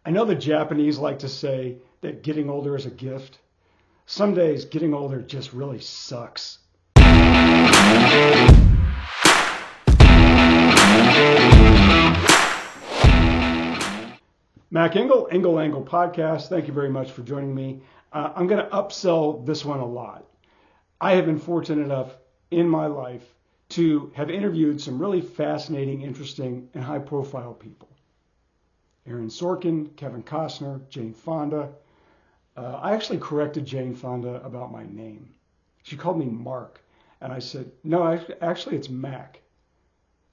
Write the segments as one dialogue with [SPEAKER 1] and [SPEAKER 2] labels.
[SPEAKER 1] I know the Japanese like to say that getting older is a gift. Some days getting older just really sucks. Mac Engel, Engel Podcast. Thank you very much for joining me. I'm going to upsell this one a lot. I have been fortunate enough in my life to have interviewed some really fascinating, interesting, and high-profile people. Aaron Sorkin, Kevin Costner, Jane Fonda. I actually corrected Jane Fonda about my name. She called me Mark, and I said, no, actually it's Mac.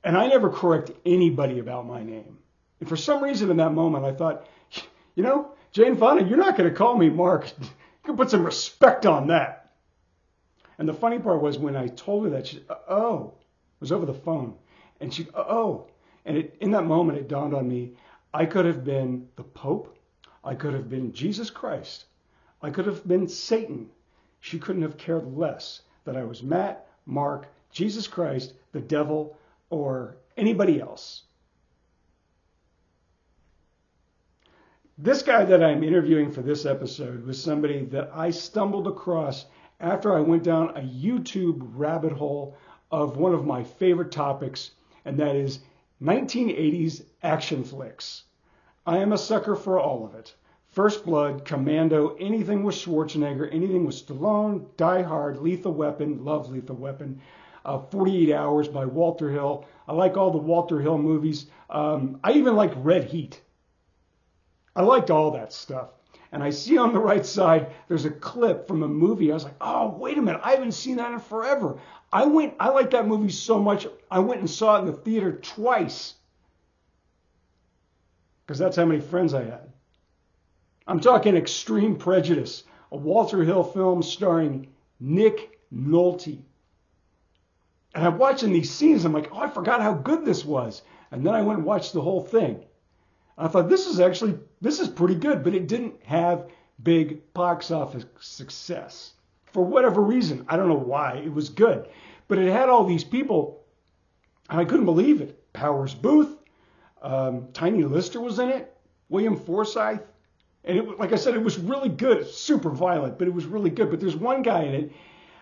[SPEAKER 1] And I never correct anybody about my name. And for some reason in that moment, I thought, you know, Jane Fonda, you're not going to call me Mark. You can put some respect on that. And the funny part was when I told her that, she said, oh, it was over the phone. And she, oh. And in that moment, it dawned on me, I could have been the Pope. I could have been Jesus Christ. I could have been Satan. She couldn't have cared less that I was Matt, Mark, Jesus Christ, the devil, or anybody else. This guy that I'm interviewing for this episode was somebody that I stumbled across after I went down a YouTube rabbit hole of one of my favorite topics, and that is 1980s action flicks. I am a sucker for all of it. First Blood, Commando, anything with Schwarzenegger, anything with Stallone, Die Hard, Lethal Weapon, love Lethal Weapon, 48 Hours by Walter Hill. I like all the Walter Hill movies. I even like Red Heat. I liked all that stuff. And I see on the right side, there's a clip from a movie. I was like, oh, wait a minute. I haven't seen that in forever. I like that movie so much, I went and saw it in the theater twice. Because that's how many friends I had. I'm talking Extreme Prejudice, a Walter Hill film starring Nick Nolte. And I'm watching these scenes. I'm like, oh, I forgot how good this was. And then I went and watched the whole thing. I thought, this is pretty good. But it didn't have big box office success. For whatever reason. I don't know why. It was good. But it had all these people. And I couldn't believe it. Powers Booth. Tiny Lister was in it. William Forsythe. And it, like I said, it was really good. It's super violent, but it was really good. But there's one guy in it,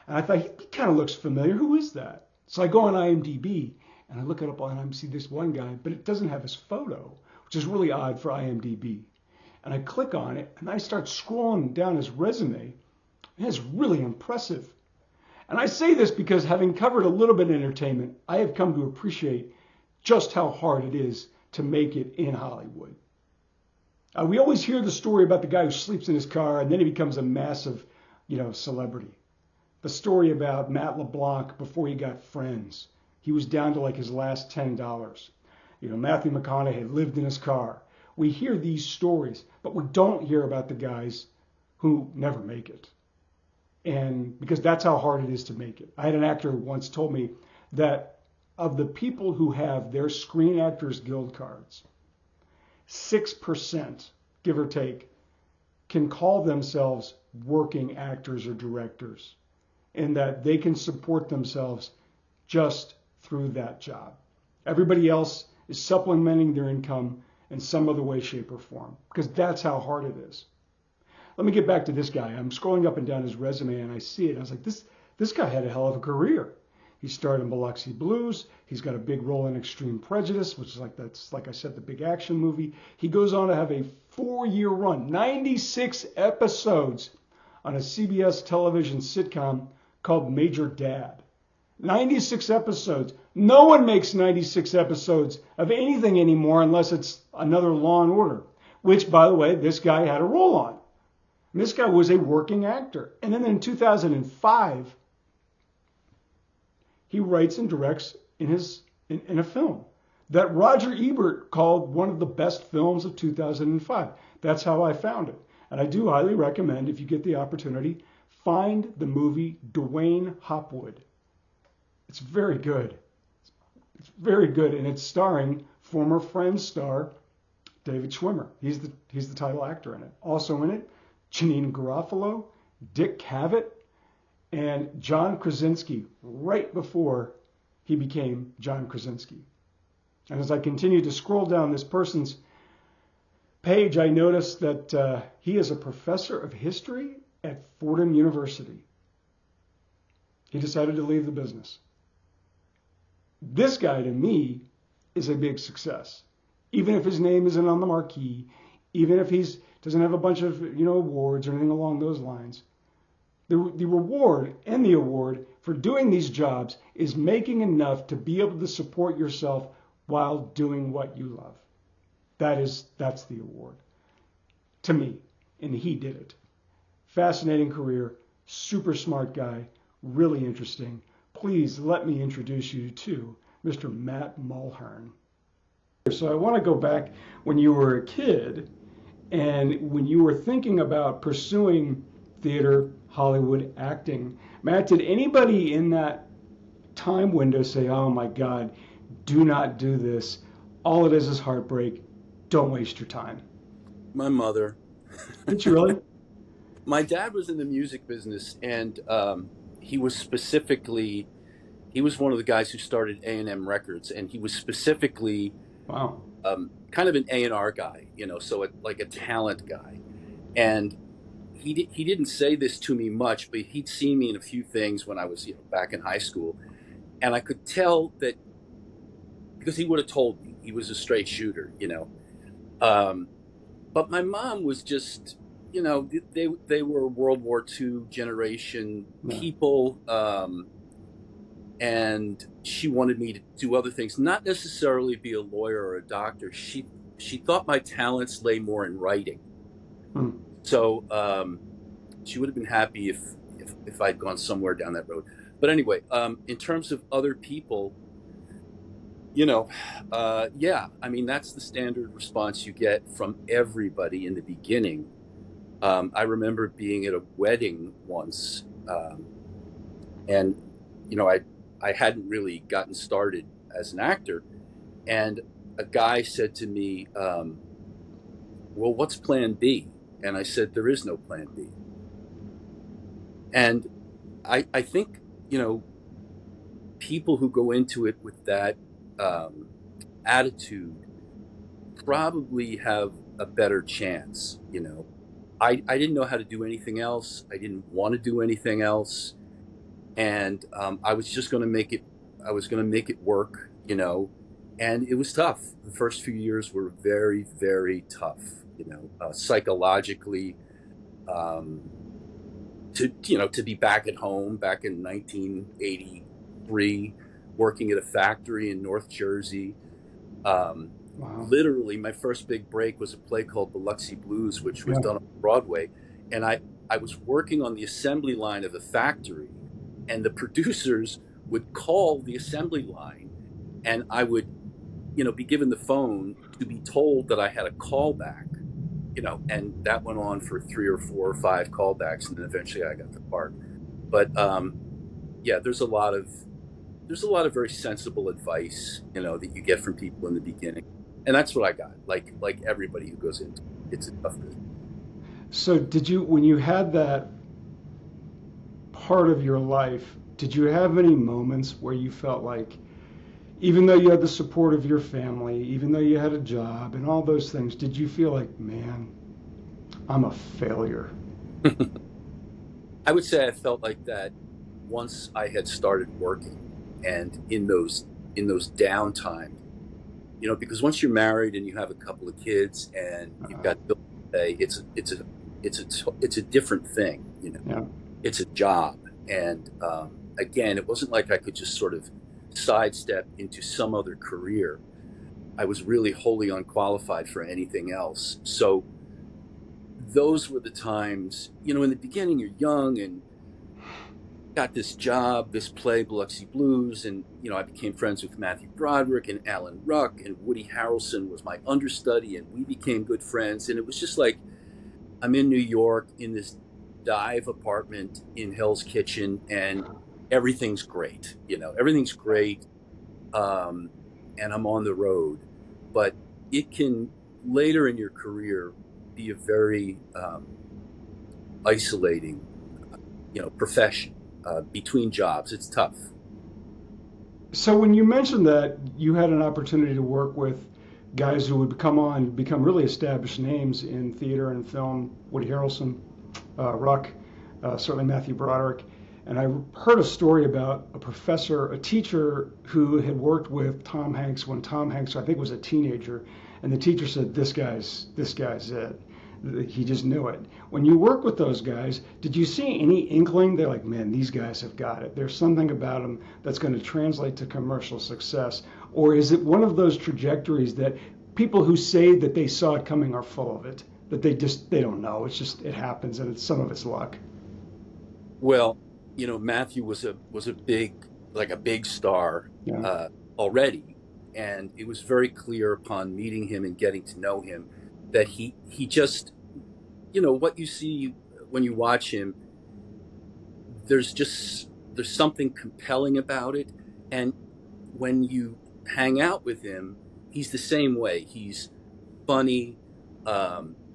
[SPEAKER 1] and I thought, he kind of looks familiar. Who is that? So I go on IMDb, and I look it up on IMDb, see this one guy, but it doesn't have his photo, which is really odd for IMDb. And I click on it, and I start scrolling down his resume, and it's really impressive. And I say this because having covered a little bit of entertainment, I have come to appreciate just how hard it is to make it in Hollywood. We always hear the story about the guy who sleeps in his car and then he becomes a massive, celebrity. The story about Matt LeBlanc before he got Friends. He was down to like his last $10. Matthew McConaughey lived in his car. We hear these stories, but we don't hear about the guys who never make it. And because that's how hard it is to make it. I had an actor who once told me that of the people who have their Screen Actors Guild cards, 6%, give or take, can call themselves working actors or directors, in that they can support themselves just through that job. Everybody else is supplementing their income in some other way, shape, or form, because that's how hard it is. Let me get back to this guy. I'm scrolling up and down his resume, and I see it. I was like, this guy had a hell of a career. He starred in Biloxi Blues. He's got a big role in Extreme Prejudice, which is like I said, the big action movie. He goes on to have a 4-year run, 96 episodes on a CBS television sitcom called Major Dad. 96 episodes. No one makes 96 episodes of anything anymore unless it's another Law and Order, which, by the way, this guy had a role on. And this guy was a working actor. And then in 2005, he writes and directs in a film that Roger Ebert called one of the best films of 2005. That's how I found it. And I do highly recommend, if you get the opportunity, find the movie Dwayne Hopwood. It's very good. It's very good, and it's starring former Friends star David Schwimmer. He's the title actor in it. Also in it, Janine Garofalo, Dick Cavett, and John Krasinski, right before he became John Krasinski. And as I continue to scroll down this person's page, I noticed that he is a professor of history at Fordham University. He decided to leave the business. This guy, to me, is a big success. Even if his name isn't on the marquee, even if he doesn't have a bunch of awards or anything along those lines, the reward and the award for doing these jobs is making enough to be able to support yourself while doing what you love. That's the award to me, and he did it. Fascinating career, super smart guy, really interesting. Please let me introduce you to Mr. Matt Mulhern. So I want to go back when you were a kid and when you were thinking about pursuing theater, Hollywood, acting. Matt, did anybody in that time window say, oh my God, do not do this. All it is heartbreak. Don't waste your time?
[SPEAKER 2] My mother.
[SPEAKER 1] Did you really?
[SPEAKER 2] My dad was in the music business, and he was one of the guys who started A&M Records, and he was specifically
[SPEAKER 1] wow,
[SPEAKER 2] kind of an A&R guy, so like a talent guy. And he didn't say this to me much, but he'd seen me in a few things when I was back in high school, and I could tell that because he would have told me. He was a straight shooter, but my mom was just, they were World War II generation people, and she wanted me to do other things, not necessarily be a lawyer or a doctor. She thought my talents lay more in writing. So she would have been happy if I'd gone somewhere down that road. But anyway, in terms of other people, that's the standard response you get from everybody in the beginning. I remember being at a wedding once, and I hadn't really gotten started as an actor, and a guy said to me, well, what's plan B? And I said, there is no plan B. And I think, people who go into it with that attitude probably have a better chance. I didn't know how to do anything else. I didn't want to do anything else. And I was just going to make it work, and it was tough. The first few years were very, very tough, psychologically, to be back at home back in 1983, working at a factory in North Jersey. Wow. Literally, my first big break was a play called Biloxi Blues, which was done on Broadway. And I was working on the assembly line of the factory, and the producers would call the assembly line, and I would, be given the phone to be told that I had a callback, and that went on for 3 or 4 or 5 callbacks, and then eventually I got the part. But there's a lot of very sensible advice, that you get from people in the beginning. And that's what I got, like everybody who goes into it. It's a tough business.
[SPEAKER 1] So when you had that part of your life, did you have any moments where you felt like, even though you had the support of your family, even though you had a job and all those things, did you feel like, man, I'm a failure?
[SPEAKER 2] I would say I felt like that once I had started working, and in those downtime, because once you're married and you have a couple of kids and you've got bills to pay, it's a different thing, It's a job. And again, it wasn't like I could just sort of sidestep into some other career. I was really wholly unqualified for anything else. So those were the times, in the beginning you're young and got this job, this play, Biloxi Blues, and I became friends with Matthew Broderick and Alan Ruck, and Woody Harrelson was my understudy, and we became good friends. And it was just like, I'm in New York in this dive apartment in Hell's Kitchen, and everything's great, everything's great, and I'm on the road. But it can later in your career be a very isolating, profession. Between jobs, it's tough.
[SPEAKER 1] So when you mentioned that you had an opportunity to work with guys who would become really established names in theater and film. Woody Harrelson, Ruck, certainly Matthew Broderick. And I heard a story about a teacher who had worked with Tom Hanks when Tom Hanks, I think, was a teenager. And the teacher said, this guy's it. He just knew it. When you work with those guys, did you see any inkling? They're like, man, these guys have got it. There's something about them that's going to translate to commercial success. Or is it one of those trajectories that people who say that they saw it coming are full of it, that they don't know? It's just, it happens, and some of it's luck.
[SPEAKER 2] Well, Matthew was a big star
[SPEAKER 1] Yeah.
[SPEAKER 2] already, and it was very clear upon meeting him and getting to know him that he just, what you see when you watch him, there's something compelling about it. And when you hang out with him, he's the same way. He's funny,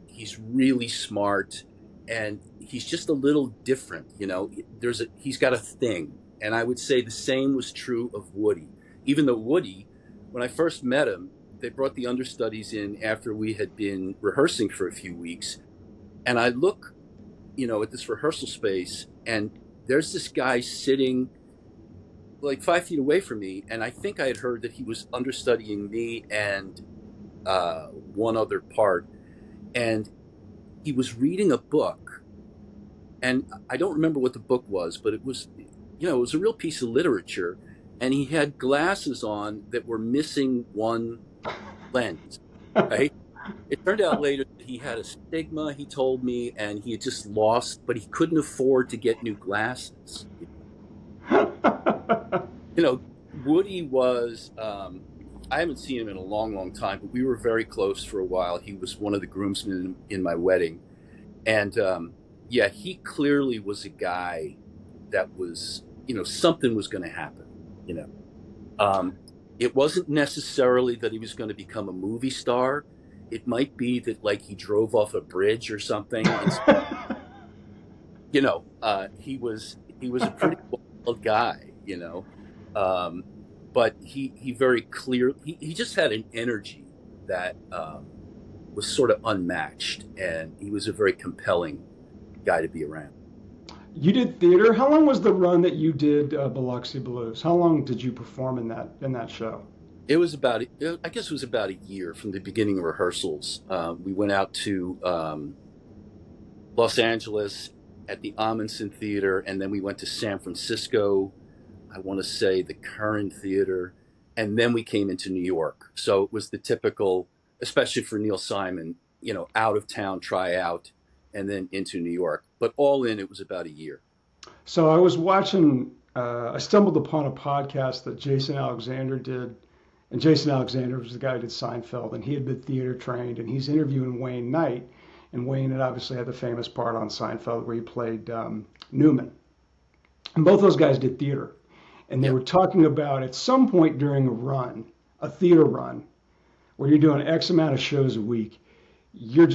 [SPEAKER 2] he's really smart, and he's just a little different. He's got a thing. And I would say the same was true of Woody. Even though Woody, when I first met him, they brought the understudies in after we had been rehearsing for a few weeks. And I look, at this rehearsal space, and there's this guy sitting like 5 feet away from me. And I think I had heard that he was understudying me and one other part. And he was reading a book. And I don't remember what the book was, but it was a real piece of literature. And he had glasses on that were missing one lens, right? It turned out later that he had a stigma, he told me, and he had just lost, but he couldn't afford to get new glasses. Woody was, I haven't seen him in a long, long time, but we were very close for a while. He was one of the groomsmen in my wedding. And he clearly was a guy that was, something was going to happen, It wasn't necessarily that he was going to become a movie star. It might be that, like, he drove off a bridge or something. He was a pretty wild guy, but he very clear. He just had an energy that was sort of unmatched, and he was a very compelling guy to be around.
[SPEAKER 1] You did theater. How long was the run that you did Biloxi Blues? How long did you perform in that show?
[SPEAKER 2] It was about a year from the beginning of rehearsals. We went out to Los Angeles at the Amundsen Theater, and then we went to San Francisco, I want to say the Curran Theater, and then we came into New York. So it was the typical, especially for Neil Simon, out of town tryout, and then into New York. But all in, it was about a year.
[SPEAKER 1] So I was watching, I stumbled upon a podcast that Jason Alexander did. And Jason Alexander was the guy who did Seinfeld, and he had been theater trained, and he's interviewing Wayne Knight. And Wayne had obviously had the famous part on Seinfeld where he played Newman. And both those guys did theater. And they were talking about at some point during a theater run, where you're doing X amount of shows a week, you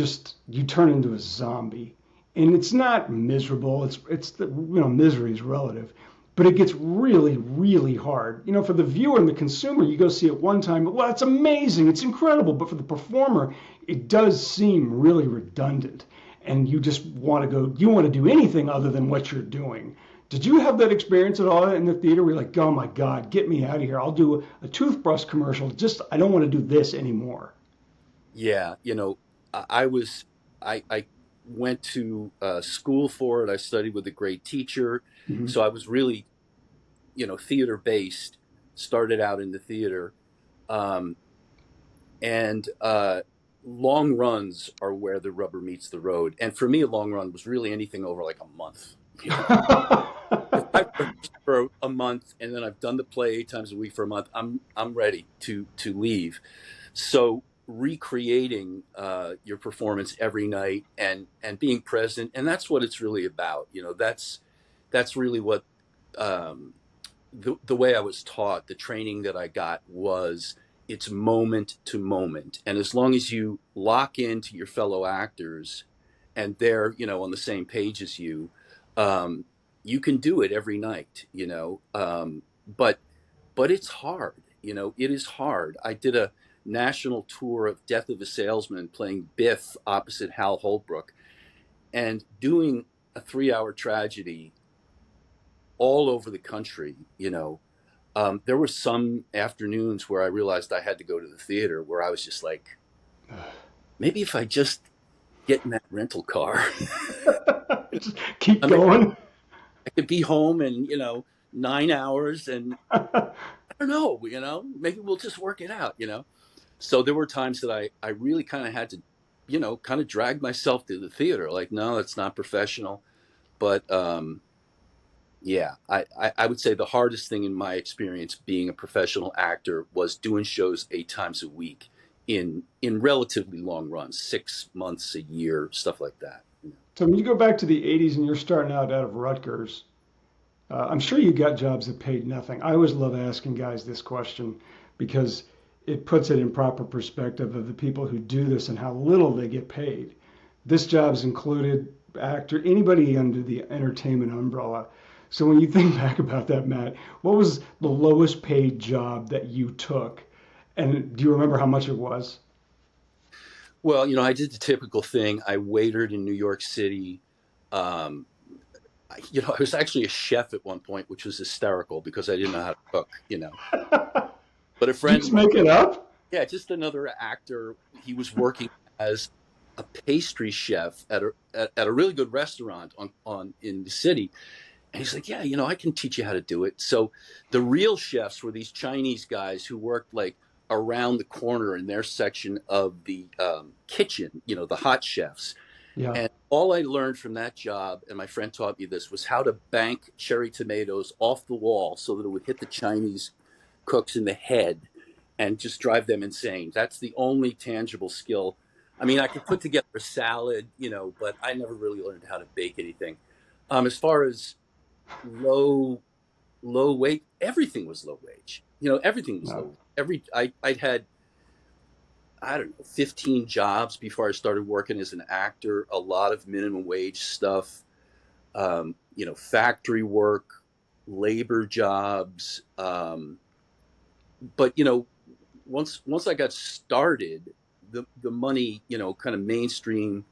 [SPEAKER 1] turn into a zombie. And it's not miserable. Misery is relative. But it gets really, really hard. For the viewer and the consumer, you go see it one time, well, it's amazing, it's incredible. But for the performer, it does seem really redundant. And you just want to do anything other than what you're doing. Did you have that experience at all in the theater where you're like, oh my God, get me out of here. I'll do a toothbrush commercial. I don't want to do this anymore.
[SPEAKER 2] Yeah. I went to school for it. I studied with a great teacher. Mm-hmm. So I was really, theater based, started out in the theater. And long runs are where the rubber meets the road. And for me, a long run was really anything over like a month. If I've rehearsed for a month and then I've done the play 8 times a week for a month, I'm ready to leave. So recreating your performance every night and being present, and that's what it's really about. That's really what the way I was taught, the training that I got was it's moment to moment. And as long as you lock into your fellow actors and they're, on the same page as you, you can do it every night, but it's hard, it is hard. I did national tour of Death of a Salesman, playing Biff opposite Hal Holbrook, and doing a 3-hour tragedy all over the country. There were some afternoons where I realized I had to go to the theater, where I was just like, maybe if I just get in that rental car,
[SPEAKER 1] Just keep going.
[SPEAKER 2] I could be home in 9 hours, and I don't know, maybe we'll just work it out. So there were times that I really kind of had to, kind of drag myself to the theater. Like, no, that's not professional. But yeah, I would say the hardest thing in my experience being a professional actor was doing shows 8 times a week in relatively long runs, 6 months, a year, stuff like that.
[SPEAKER 1] So when you go back to the 80s and you're starting out of Rutgers, I'm sure you got jobs that paid nothing. I always love asking guys this question because it puts it in proper perspective of the people who do this and how little they get paid. This job's included actor, anybody under the entertainment umbrella. So when you think back about that, Matt, what was the lowest paid job that you took? And do you remember how much it was?
[SPEAKER 2] Well, I did the typical thing. I waitered in New York City. Um, I was actually a chef at one point, which was hysterical because I didn't know how to cook. But a
[SPEAKER 1] You
[SPEAKER 2] friend
[SPEAKER 1] just
[SPEAKER 2] of mine,
[SPEAKER 1] make it up?
[SPEAKER 2] yeah, just another actor, he was working as a pastry chef at a really good restaurant on in the city. And he's like, yeah, I can teach you how to do it. So the real chefs were these Chinese guys who worked like around the corner in their section of the kitchen, the hot chefs.
[SPEAKER 1] Yeah.
[SPEAKER 2] And all I learned from that job, and my friend taught me this, was how to bank cherry tomatoes off the wall so that it would hit the Chinese cooks in the head and just drive them insane. That's the only tangible skill. I mean, I could put together a salad, but I never really learned how to bake anything. As far as low wage, everything was low wage. Everything was
[SPEAKER 1] No.
[SPEAKER 2] low. I'd had, I don't know, 15 jobs before I started working as an actor. A lot of minimum wage stuff, factory work, labor jobs. But once I got started, the money, kind of mainstream,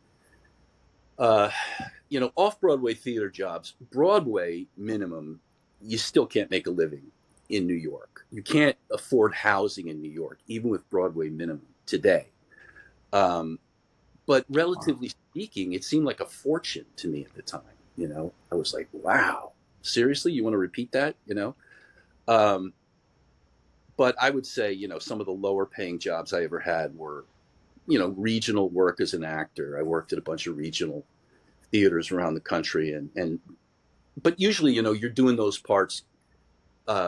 [SPEAKER 2] uh, off Broadway theater jobs, Broadway minimum, you still can't make a living in New York. You can't afford housing in New York, even with Broadway minimum today. Um, but
[SPEAKER 1] Wow.
[SPEAKER 2] relatively speaking, it seemed like a fortune to me at the time. I was like, wow, seriously, you want to repeat that? Um, but I would say, some of the lower paying jobs I ever had were, regional work as an actor. I worked at a bunch of regional theaters around the country, but usually, you're doing those parts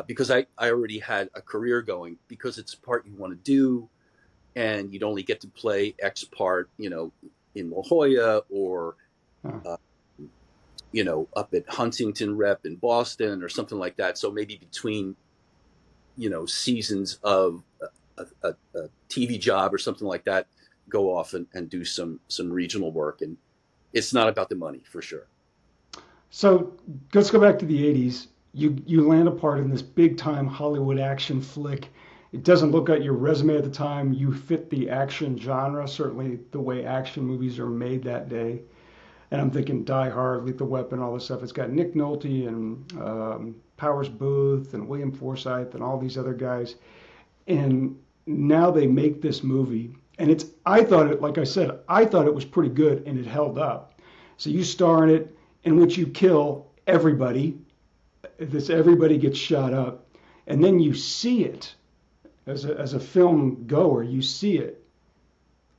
[SPEAKER 2] because I already had a career going, because it's a part you want to do, and you'd only get to play X part, in La Jolla, or
[SPEAKER 1] Huh.
[SPEAKER 2] uh, up at Huntington Rep in Boston or something like that. So maybe between seasons of a TV job or something like that, go off and do some regional work. And it's not about the money, for sure.
[SPEAKER 1] So let's go back to the 80s. You land a part in this big time Hollywood action flick. It doesn't look at your resume at the time. You fit the action genre, certainly the way action movies are made that day. And I'm thinking Die Hard, Lethal Weapon, all this stuff. It's got Nick Nolte and Powers Booth and William Forsythe and all these other guys. And now they make this movie, and I thought it, like I said, I thought it was pretty good and it held up. So you star in it, in which you kill everybody. This everybody gets shot up, and then you see it as a film goer. You see it.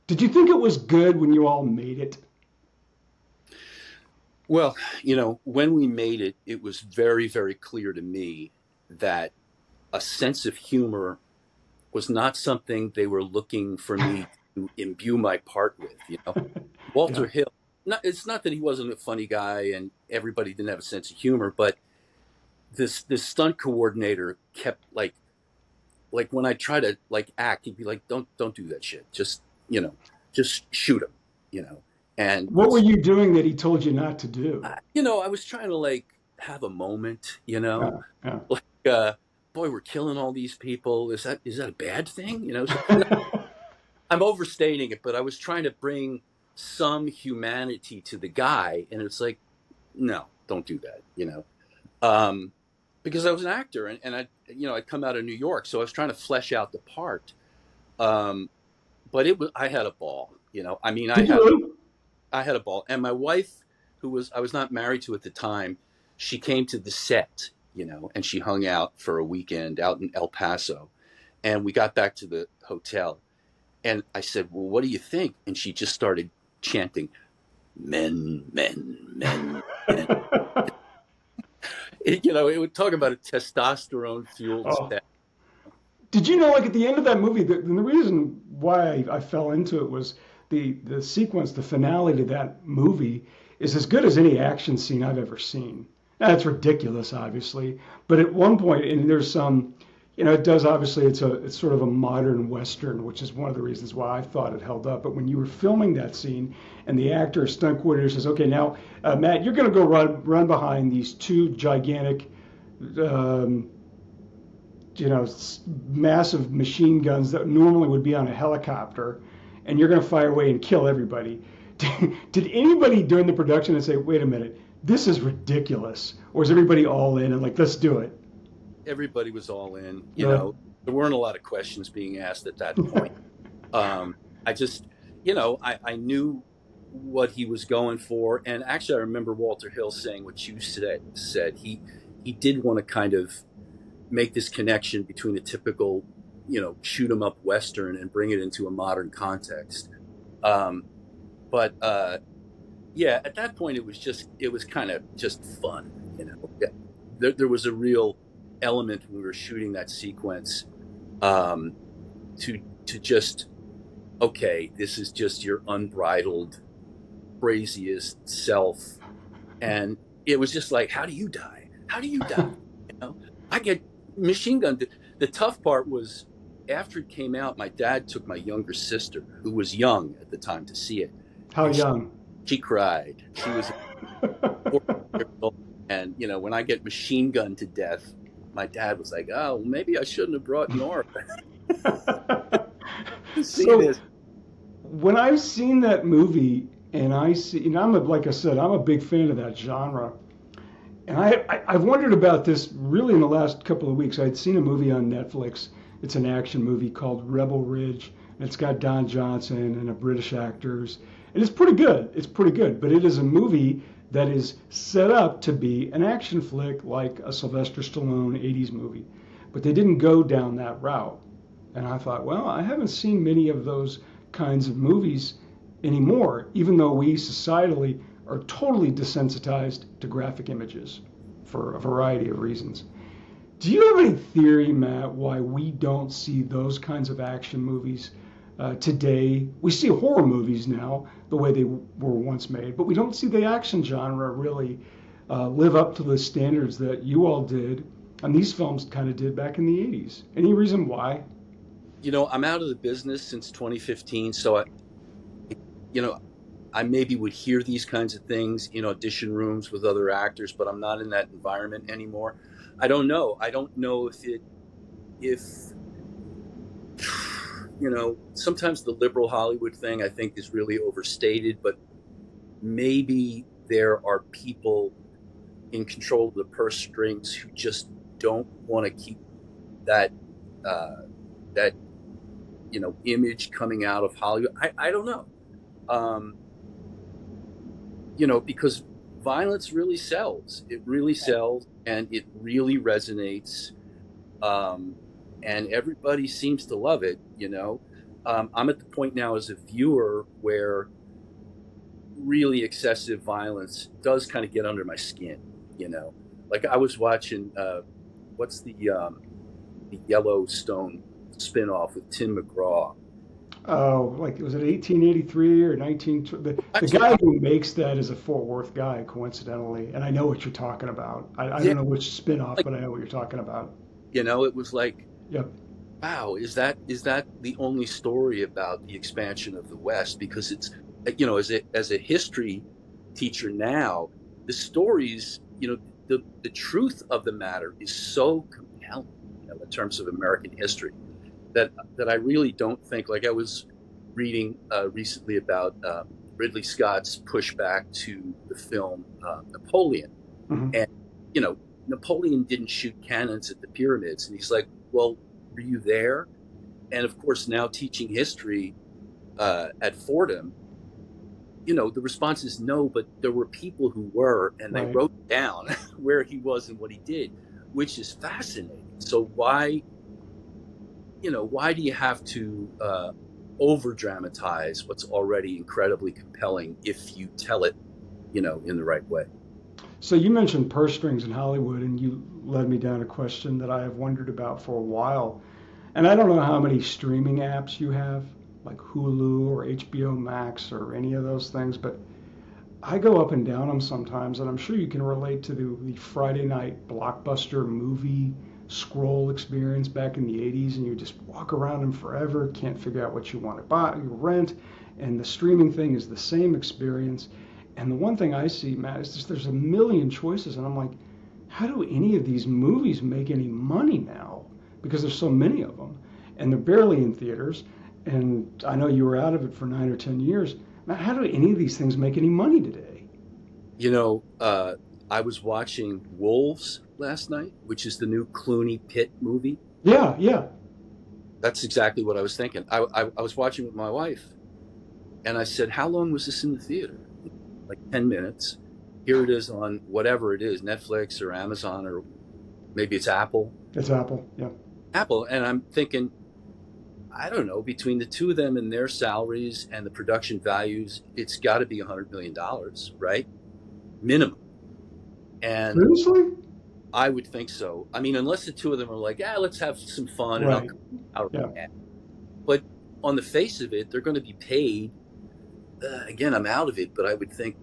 [SPEAKER 1] Did you think it was good when you all made it?
[SPEAKER 2] Well, when we made it, it was very, very clear to me that a sense of humor was not something they were looking for me to imbue my part with.
[SPEAKER 1] Yeah.
[SPEAKER 2] Walter Hill, it's not that he wasn't a funny guy and everybody didn't have a sense of humor, but this stunt coordinator kept like when I try to like act, he'd be like, don't do that shit. You know, just shoot him. And
[SPEAKER 1] What were you doing that he told you not to do?
[SPEAKER 2] I was trying to like have a moment,
[SPEAKER 1] Yeah. Yeah.
[SPEAKER 2] like, uh, boy, we're killing all these people. Is that a bad thing? So, I'm overstating it, but I was trying to bring some humanity to the guy, and it's like, no, don't do that. Um, because I was an actor, and I'd come out of New York, so I was trying to flesh out the part. Um, but I had a ball. I mean,
[SPEAKER 1] Did you really?
[SPEAKER 2] I had a ball, and my wife, I was not married to at the time, she came to the set, and she hung out for a weekend out in El Paso, and we got back to the hotel, and I said, "Well, what do you think?" And she just started chanting, "Men, men, men, men." It would talk about a testosterone fueled
[SPEAKER 1] Oh.
[SPEAKER 2] set.
[SPEAKER 1] Did you know, like at the end of that movie, and the reason why I fell into it was the sequence, the finale to that movie is as good as any action scene I've ever seen. Now, it's ridiculous, obviously, but at one point, and there's some, it does obviously it's sort of a modern western, which is one of the reasons why I thought it held up. But when you were filming that scene, and the actor, stunt coordinator says, "Okay, now Matt, you're going to go run behind these two gigantic." Um, massive machine guns that normally would be on a helicopter, and you're going to fire away and kill everybody. Did anybody during the production say, "Wait a minute, this is ridiculous," or is everybody all in and like, "Let's do it"?
[SPEAKER 2] Everybody was all in.
[SPEAKER 1] Really?
[SPEAKER 2] There weren't a lot of questions being asked at that point. I just, I knew what he was going for, and actually, I remember Walter Hill saying what you said. He did want to kind of make this connection between a typical, shoot 'em up Western and bring it into a modern context. But yeah, at that point, it was kind of just fun. There was a real element when we were shooting that sequence, to just, okay, this is just your unbridled, craziest self. And it was just like, how do you die? How do you die? I get machine gunned. The tough part was after it came out, my dad took my younger sister, who was young at the time, to see it.
[SPEAKER 1] How
[SPEAKER 2] And
[SPEAKER 1] young?
[SPEAKER 2] she cried. She was 4 years old. And, when I get machine gunned to death, my dad was like, "Oh, well, maybe I shouldn't have brought Nora to see
[SPEAKER 1] So
[SPEAKER 2] this."
[SPEAKER 1] when I've seen that movie and I see, like I said, I'm a big fan of that genre. And I've wondered about this really in the last couple of weeks. I'd seen a movie on Netflix. It's an action movie called Rebel Ridge. And it's got Don Johnson and a British actors. And it's pretty good. It's pretty good. But it is a movie that is set up to be an action flick like a Sylvester Stallone 80s movie. But they didn't go down that route. And I thought, well, I haven't seen many of those kinds of movies anymore, even though we societally are totally desensitized to graphic images for a variety of reasons. Do you have any theory, Matt, why we don't see those kinds of action movies today? We see horror movies now the way they were once made, but we don't see the action genre really live up to the standards that you all did and these films kind of did back in the 80s. Any reason why?
[SPEAKER 2] I'm out of the business since 2015, so you know, I maybe would hear these kinds of things in audition rooms with other actors, but I'm not in that environment anymore. I don't know. I don't know if sometimes the liberal Hollywood thing I think is really overstated, but maybe there are people in control of the purse strings who just don't want to keep that that image coming out of Hollywood. I don't know. Because violence really sells. It really sells, and it really resonates. And everybody seems to love it. I'm at the point now as a viewer where really excessive violence does kind of get under my skin. Like I was watching what's the Yellowstone spinoff with Tim McGraw.
[SPEAKER 1] Oh, like was it 1883 or 19? The guy who makes that is a Fort Worth guy, coincidentally, and I know what you're talking about. I
[SPEAKER 2] Yeah,
[SPEAKER 1] don't know which spinoff,
[SPEAKER 2] like,
[SPEAKER 1] but I know what you're talking about.
[SPEAKER 2] it was like,
[SPEAKER 1] Yep.
[SPEAKER 2] wow, is that the only story about the expansion of the West? Because it's, as a history teacher now, the stories, the truth of the matter is so compelling. in terms of American history, that I really don't think. Like I was reading recently about Ridley Scott's pushback to the film Napoleon,
[SPEAKER 1] Mm-hmm.
[SPEAKER 2] and Napoleon didn't shoot cannons at the pyramids, and he's like, well, were you there? And of course, now teaching history at Fordham, the response is no, but there were people who were, and they
[SPEAKER 1] Right.
[SPEAKER 2] wrote down where he was and what he did, which is fascinating. So why do you have to over dramatize what's already incredibly compelling if you tell it, in the right way?
[SPEAKER 1] So you mentioned purse strings in Hollywood, and you led me down a question that I have wondered about for a while. And I don't know how many streaming apps you have, like Hulu or HBO Max or any of those things, but I go up and down them sometimes, and I'm sure you can relate to the Friday night blockbuster movie scroll experience back in the 80s, and you just walk around them forever, can't figure out what you want to buy, you rent, and the streaming thing is the same experience. And the one thing I see, Matt, is just there's a million choices, and I'm like, how do any of these movies make any money now? Because there's so many of them, and they're barely in theaters. And I know you were out of it for 9 or 10 years. Matt, how do any of these things make any money today?
[SPEAKER 2] I was watching Wolves last night, which is the new Clooney Pitt movie.
[SPEAKER 1] Yeah, yeah.
[SPEAKER 2] That's exactly what I was thinking. I was watching with my wife, and I said, how long was this in the theater? Like 10 minutes. Here it is on whatever it is, Netflix or Amazon, or maybe it's Apple.
[SPEAKER 1] It's Apple, yeah.
[SPEAKER 2] Apple. And I'm thinking, I don't know, between the two of them and their salaries and the production values, it's got to be $100 million, right? Minimum. And
[SPEAKER 1] Seriously?
[SPEAKER 2] I would think so. I mean, unless the two of them are like, let's have some fun.
[SPEAKER 1] Right.
[SPEAKER 2] And I'll
[SPEAKER 1] Yeah.
[SPEAKER 2] But on the face of it, they're going to be paid. Again, I'm out of it, but I would think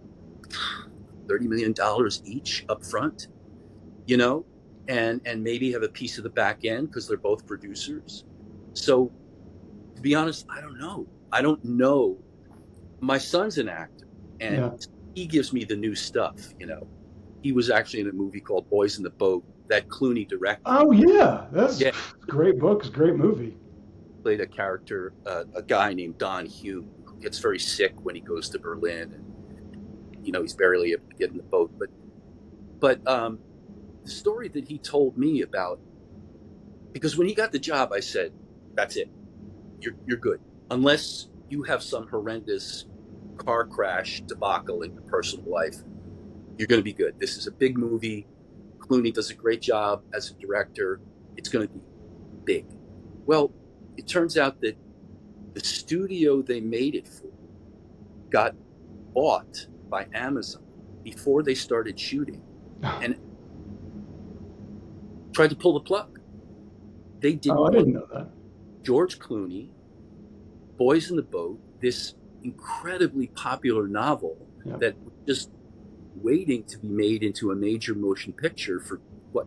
[SPEAKER 2] $30 million each up front, and maybe have a piece of the back end because they're both producers. So to be honest, I don't know. My son's an actor, and he gives me the new stuff. He was actually in a movie called Boys in the Boat that Clooney directed.
[SPEAKER 1] Oh yeah, that's a great book. It's a great movie.
[SPEAKER 2] Played a character, a guy named Don Hume, who gets very sick when he goes to Berlin, and he's barely able to get in the boat. But the story that he told me about, because when he got the job, I said, "That's it. You're good, unless you have some horrendous car crash debacle in your personal life. You're going to be good. This is a big movie. Clooney does a great job as a director. It's going to be big." Well, it turns out that the studio they made it for got bought by Amazon before they started shooting and tried to pull the plug. They didn't.
[SPEAKER 1] I didn't know that.
[SPEAKER 2] George Clooney, Boys in the Boat, this incredibly popular novel that was just waiting to be made into a major motion picture for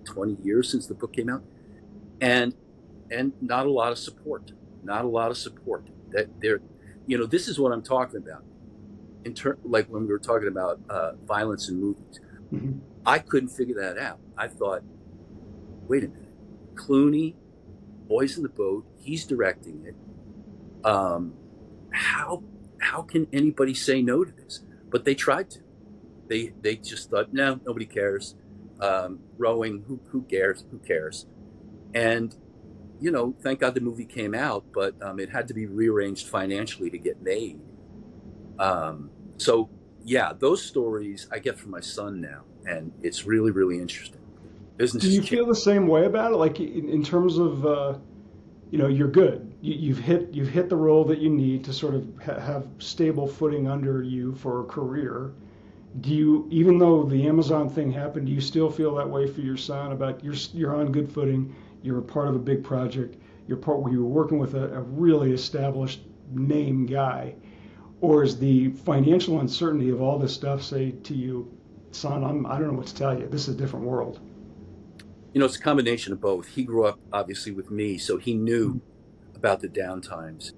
[SPEAKER 2] 20 years since the book came out, and not a lot of support. That they're, this is what I'm talking about. Like when we were talking about violence in movies,
[SPEAKER 1] Mm-hmm.
[SPEAKER 2] I couldn't figure that out. I thought, wait a minute, Clooney, Boys in the Boat, he's directing it. How can anybody say no to this? But they tried to. They just thought, no, nobody cares. Rowing, who cares? Who cares? And thank God the movie came out, but it had to be rearranged financially to get made. So yeah, those stories I get from my son now, and it's really, really interesting. Business.
[SPEAKER 1] Do you feel the same way about it? Like in terms of, you're good. You've hit the role that you need to sort of have stable footing under you for a career. Do you, even though the Amazon thing happened, do you still feel that way for your son about you're on good footing? You're a part of a big project. You were working with a really established name guy, or is the financial uncertainty of all this stuff say to you, son, I don't know what to tell you. This is a different world.
[SPEAKER 2] It's a combination of both. He grew up obviously with me, so he knew about the downtimes.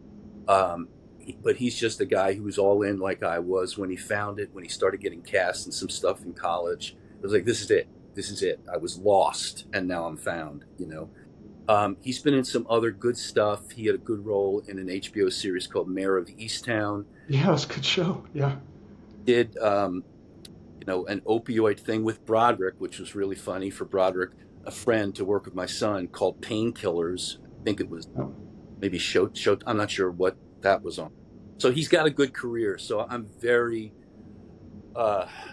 [SPEAKER 2] But he's just a guy who was all in like I was when he found it, when he started getting cast in some stuff in college. It was like, this is it. I was lost, and now I'm found, He's been in some other good stuff. He had a good role in an HBO series called Mayor of Easttown.
[SPEAKER 1] Yeah, it was a good show. Yeah.
[SPEAKER 2] Did an opioid thing with Broderick, which was really funny for Broderick, a friend to work with my son, called Painkillers. I think it was
[SPEAKER 1] Oh.
[SPEAKER 2] maybe show. I'm not sure what that was on. So he's got a good career. So I'm very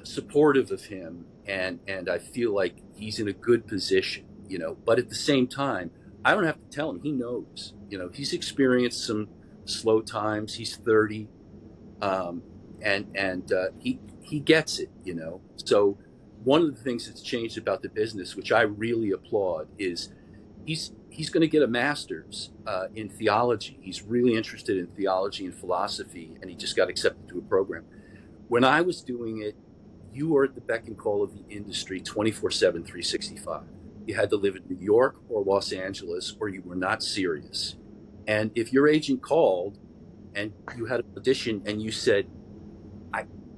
[SPEAKER 2] supportive of him, and I feel like he's in a good position. But at the same time, I don't have to tell him. He knows. He's experienced some slow times. He's 30, and he gets it. So one of the things that's changed about the business, which I really applaud, is he's going to get a master's in theology. He's really interested in theology and philosophy, and he just got accepted to a program. When I was doing it, you were at the beck and call of the industry 24/7, 365. You had to live in New York or Los Angeles, or you were not serious. And if your agent called and you had an audition and you said,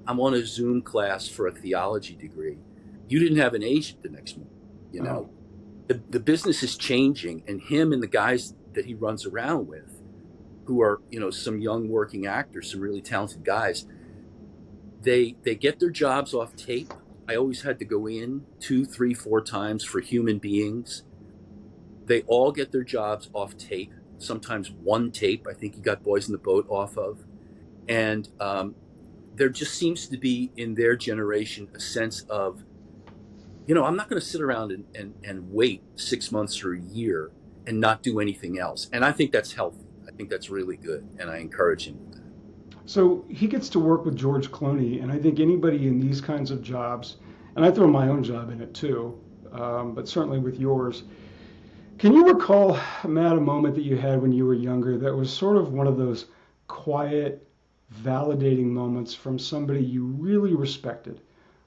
[SPEAKER 2] I'm on a Zoom class for a theology degree, you didn't have an agent the next morning. The business is changing, and him and the guys that he runs around with, who are, some young working actors, some really talented guys, they get their jobs off tape. I always had to go in 2, 3, 4 times for Human Beings. They all get their jobs off tape, sometimes one tape. I think he got Boys in the Boat off of. And there just seems to be in their generation a sense of, I'm not going to sit around and wait 6 months or a year and not do anything else. And I think that's healthy. I think that's really good. And I encourage him with that.
[SPEAKER 1] So he gets to work with George Clooney, and I think anybody in these kinds of jobs, and I throw my own job in it too, but certainly with yours. Can you recall, Matt, a moment that you had when you were younger that was sort of one of those quiet, validating moments from somebody you really respected,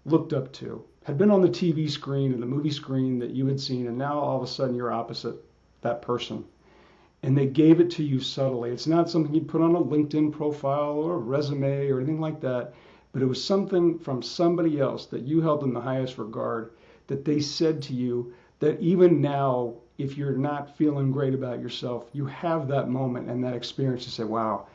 [SPEAKER 1] looked up to, had been on the TV screen and the movie screen that you had seen, and now all of a sudden you're opposite that person? And they gave it to you subtly. It's not something you put on a LinkedIn profile or a resume or anything like that, but it was something from somebody else that you held in the highest regard that they said to you that even now, if you're not feeling great about yourself, you have that moment and that experience to say, wow.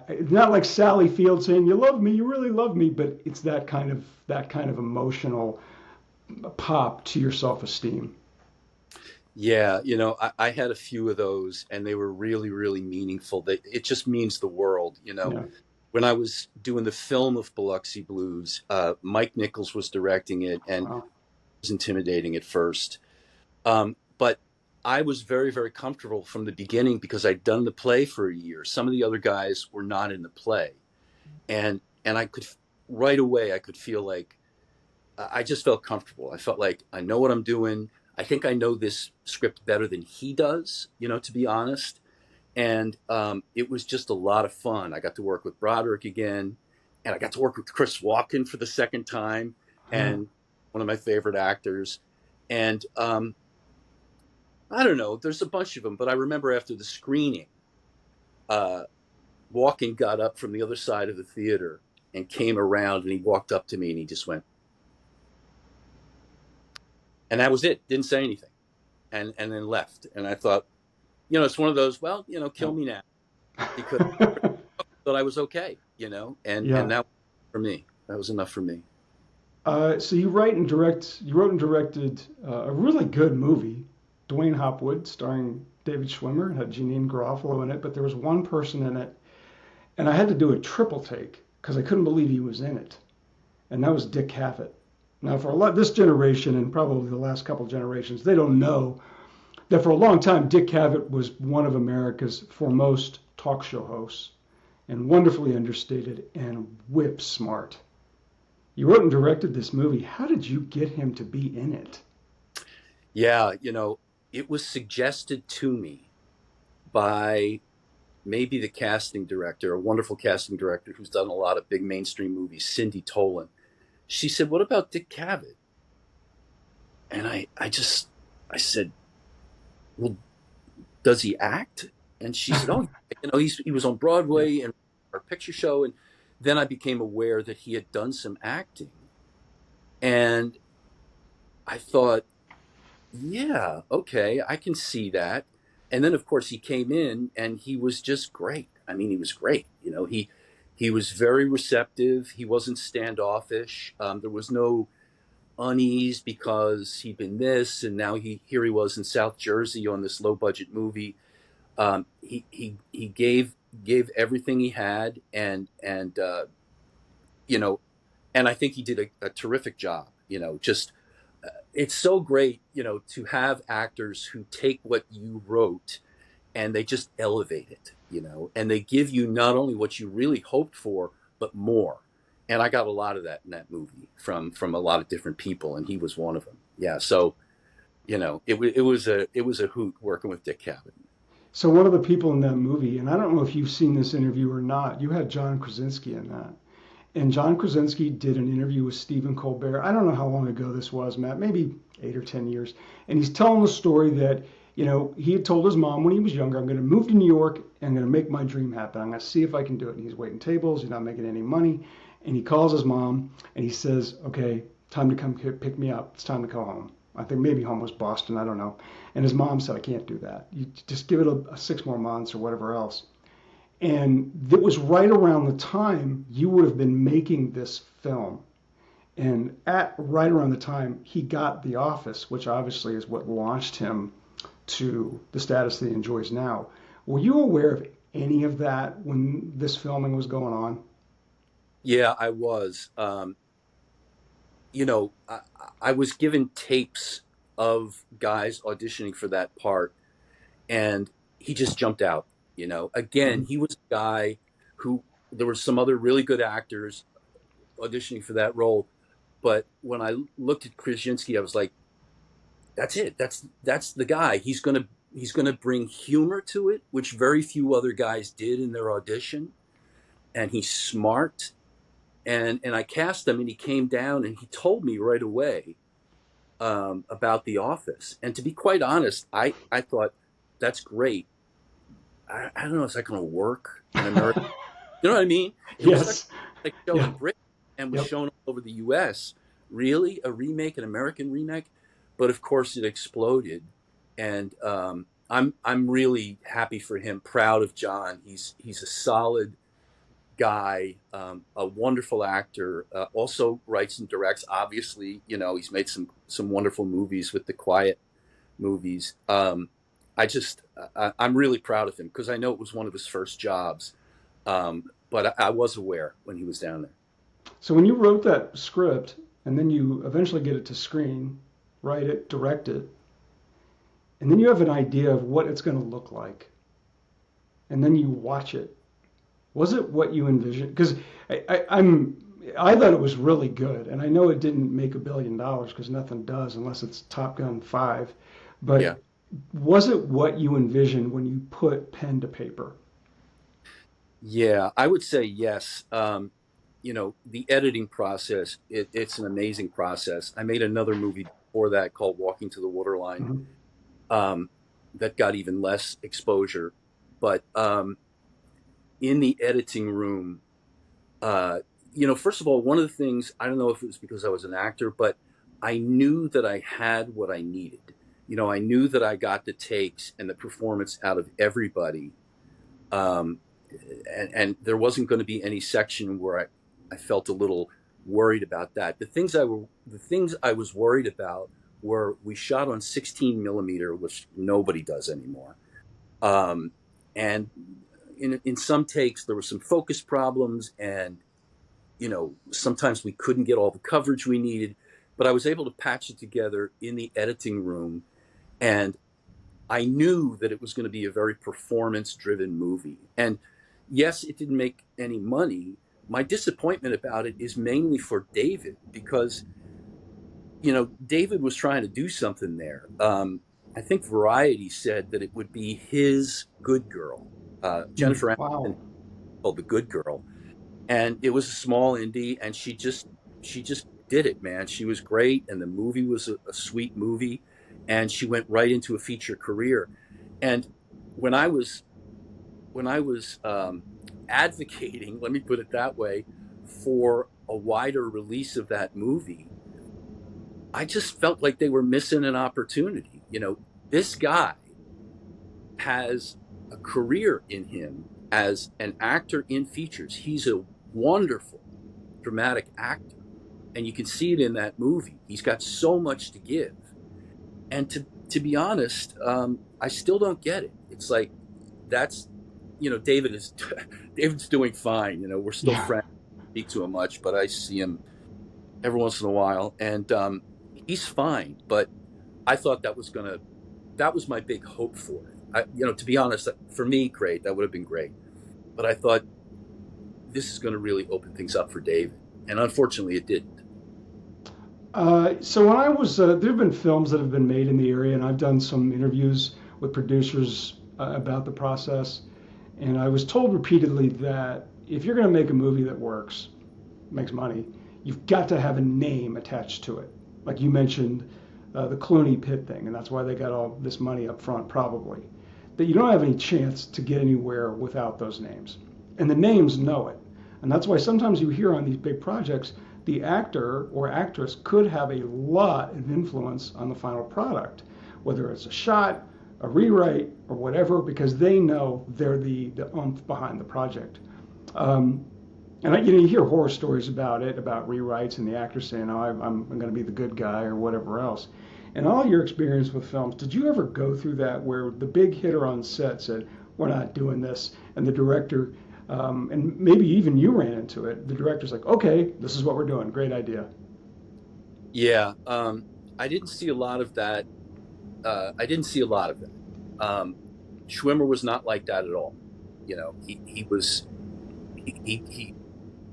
[SPEAKER 1] It's not like Sally Field saying, you love me, you really love me, but it's that kind of emotional pop to your self-esteem.
[SPEAKER 2] Yeah, I had a few of those, and they were really, really meaningful. It just means the world.
[SPEAKER 1] Yeah.
[SPEAKER 2] When I was doing the film of Biloxi Blues, Mike Nichols was directing it, and
[SPEAKER 1] Wow.
[SPEAKER 2] it was intimidating at first. But I was very, very comfortable from the beginning because I'd done the play for a year. Some of the other guys were not in the play, and I could right away I could feel like I just felt comfortable. I felt like I know what I'm doing. I think I know this script better than he does, to be honest. And it was just a lot of fun. I got to work with Broderick again, and I got to work with Chris Walken for the second time,
[SPEAKER 1] Huh.
[SPEAKER 2] and one of my favorite actors. And I don't know, there's a bunch of them, but I remember after the screening, uh, Walken got up from the other side of the theater and came around, and he walked up to me and he just went, and that was it. Didn't say anything, and then left. And I thought, it's one of those. Well, kill me now, because I thought I was okay. And
[SPEAKER 1] Yeah.
[SPEAKER 2] that for me, that was enough for me.
[SPEAKER 1] So you wrote and directed a really good movie, Dwayne Hopwood, starring David Schwimmer. It had Janine Garofalo in it, but there was one person in it, and I had to do a triple take because I couldn't believe he was in it, and that was Dick Cavett. Now, for this generation and probably the last couple generations, they don't know that for a long time, Dick Cavett was one of America's foremost talk show hosts, and wonderfully understated and whip smart. You wrote and directed this movie. How did you get him to be in it?
[SPEAKER 2] Yeah, it was suggested to me by maybe the casting director, a wonderful casting director who's done a lot of big mainstream movies, Cindy Tolan. She said, "What about Dick Cavett?" And I said, "Well, does he act?" And she said, "Oh, he was on
[SPEAKER 1] Yeah.
[SPEAKER 2] Broadway and our picture show." And then I became aware that he had done some acting, and I thought, yeah, okay, I can see that. And then of course he came in and he was just great. I mean, he was great. He was very receptive. He wasn't standoffish. There was no unease because he'd been this and now he was in South Jersey on this low budget movie. He gave everything he had, and you know, and I think he did a terrific job. Just it's so great, to have actors who take what you wrote and they just elevate it, and they give you not only what you really hoped for, but more. And I got a lot of that in that movie from a lot of different people, and he was one of them. Yeah, so it was a hoot working with Dick Cavett.
[SPEAKER 1] So one of the people in that movie, and I don't know if you've seen this interview or not, you had John Krasinski in that. And John Krasinski did an interview with Stephen Colbert. I don't know how long ago this was, Matt, maybe 8 or 10 years. And he's telling the story that, he had told his mom when he was younger, I'm going to move to New York and I'm going to make my dream happen. I'm going to see if I can do it. And he's waiting tables. He's not making any money. And he calls his mom and he says, okay, time to come pick me up. It's time to go home. I think maybe home was Boston. I don't know. And his mom said, I can't do that. You just give it a 6 more months or whatever else. And that was right around the time you would have been making this film. And at right around the time he got The Office, which obviously is what launched him to the status that he enjoys now. Were you aware of any of that when this filming was going on?
[SPEAKER 2] Yeah, I was. I was given tapes of guys auditioning for that part, and he just jumped out. Again,
[SPEAKER 1] Mhm.
[SPEAKER 2] he was a guy who there were some other really good actors auditioning for that role, but when I looked at Krasinski, I was like, "That's it. That's the guy. He's gonna bring humor to it, which very few other guys did in their audition, and he's smart." And I cast him, and he came down and he told me right away about The Office. And to be quite honest, I thought that's great. I don't know, is that going to work in America? You know what I mean? It was such
[SPEAKER 1] Yes.
[SPEAKER 2] a big show
[SPEAKER 1] Yeah.
[SPEAKER 2] in Britain and was
[SPEAKER 1] Yep.
[SPEAKER 2] shown all over the U.S. Really, a remake, an American remake, but of course it exploded, and I'm really happy for him. Proud of John. He's a solid guy, a wonderful actor. Also writes and directs. Obviously, he's made some wonderful movies with the Quiet movies. I'm really proud of him because I know it was one of his first jobs. But I was aware when he was down there.
[SPEAKER 1] So when you wrote that script and then you eventually get it to screen, write it, direct it, and then you have an idea of what it's going to look like, and then you watch it. Was it what you envisioned? Because I thought it was really good, and I know it didn't make $1 billion because nothing does unless it's Top Gun 5.
[SPEAKER 2] Yeah,
[SPEAKER 1] But was it what you envisioned when you put pen to paper?
[SPEAKER 2] yeah, I would say yes. The editing process, it's an amazing process. I made another movie before that called Walking to the Waterline,
[SPEAKER 1] Mhm.
[SPEAKER 2] um, that got even less exposure. But in the editing room, first of all, one of the things, I don't know if it was because I was an actor, but I knew that I had what I needed. I knew that I got the takes and the performance out of everybody. Um, and there wasn't going to be any section where I felt a little worried about that. The things I was worried about were we shot on 16 millimeter, which nobody does anymore. Um, and in some takes there were some focus problems, and sometimes we couldn't get all the coverage we needed, but I was able to patch it together in the editing room, and I knew that it was going to be a very performance driven movie. And yes, it didn't make any money. My disappointment about it is mainly for David because, David was trying to do something there. I think Variety said that it would be his Good Girl. Jennifer
[SPEAKER 1] Wow.
[SPEAKER 2] Aniston called The Good Girl, and it was a small indie, and she just did it, man. She was great, and the movie was a sweet movie, and she went right into a feature career. And when I was advocating, let me put it that way, for a wider release of that movie, I just felt like they were missing an opportunity. This guy has a career in him as an actor in features. He's a wonderful dramatic actor, and you can see it in that movie. He's got so much to give. And to be honest, I still don't get it. It's like that's David's doing fine. We're still
[SPEAKER 1] Yeah.
[SPEAKER 2] friends. I speak to him much, but I see him every once in a while, and he's fine. But I thought that was my big hope for it. To be honest, for me, great, that would have been great. But I thought this is going to really open things up for David, and unfortunately, it didn't.
[SPEAKER 1] So when I was, there have been films that have been made in the area, and I've done some interviews with producers about the process. And I was told repeatedly that if you're going to make a movie that works, makes money, you've got to have a name attached to it. Like you mentioned, the Clooney Pitt thing, and that's why they got all this money up front, probably. That you don't have any chance to get anywhere without those names. And the names know it. And that's why sometimes you hear on these big projects, the actor or actress could have a lot of influence on the final product, whether it's a shot, a rewrite, or whatever, because they know they're the oomph behind the project. And you hear horror stories about it, about rewrites, and the actor saying, "Oh, I'm going to be the good guy," or whatever else. And all your experience with films, did you ever go through that where the big hitter on set said, "We're not doing this," and the director, and maybe even you ran into it, the director's like, "Okay, this is what we're doing. Great idea."
[SPEAKER 2] Yeah, I didn't see a lot of that. I didn't see a lot of that. Schwimmer was not like that at all. He was. He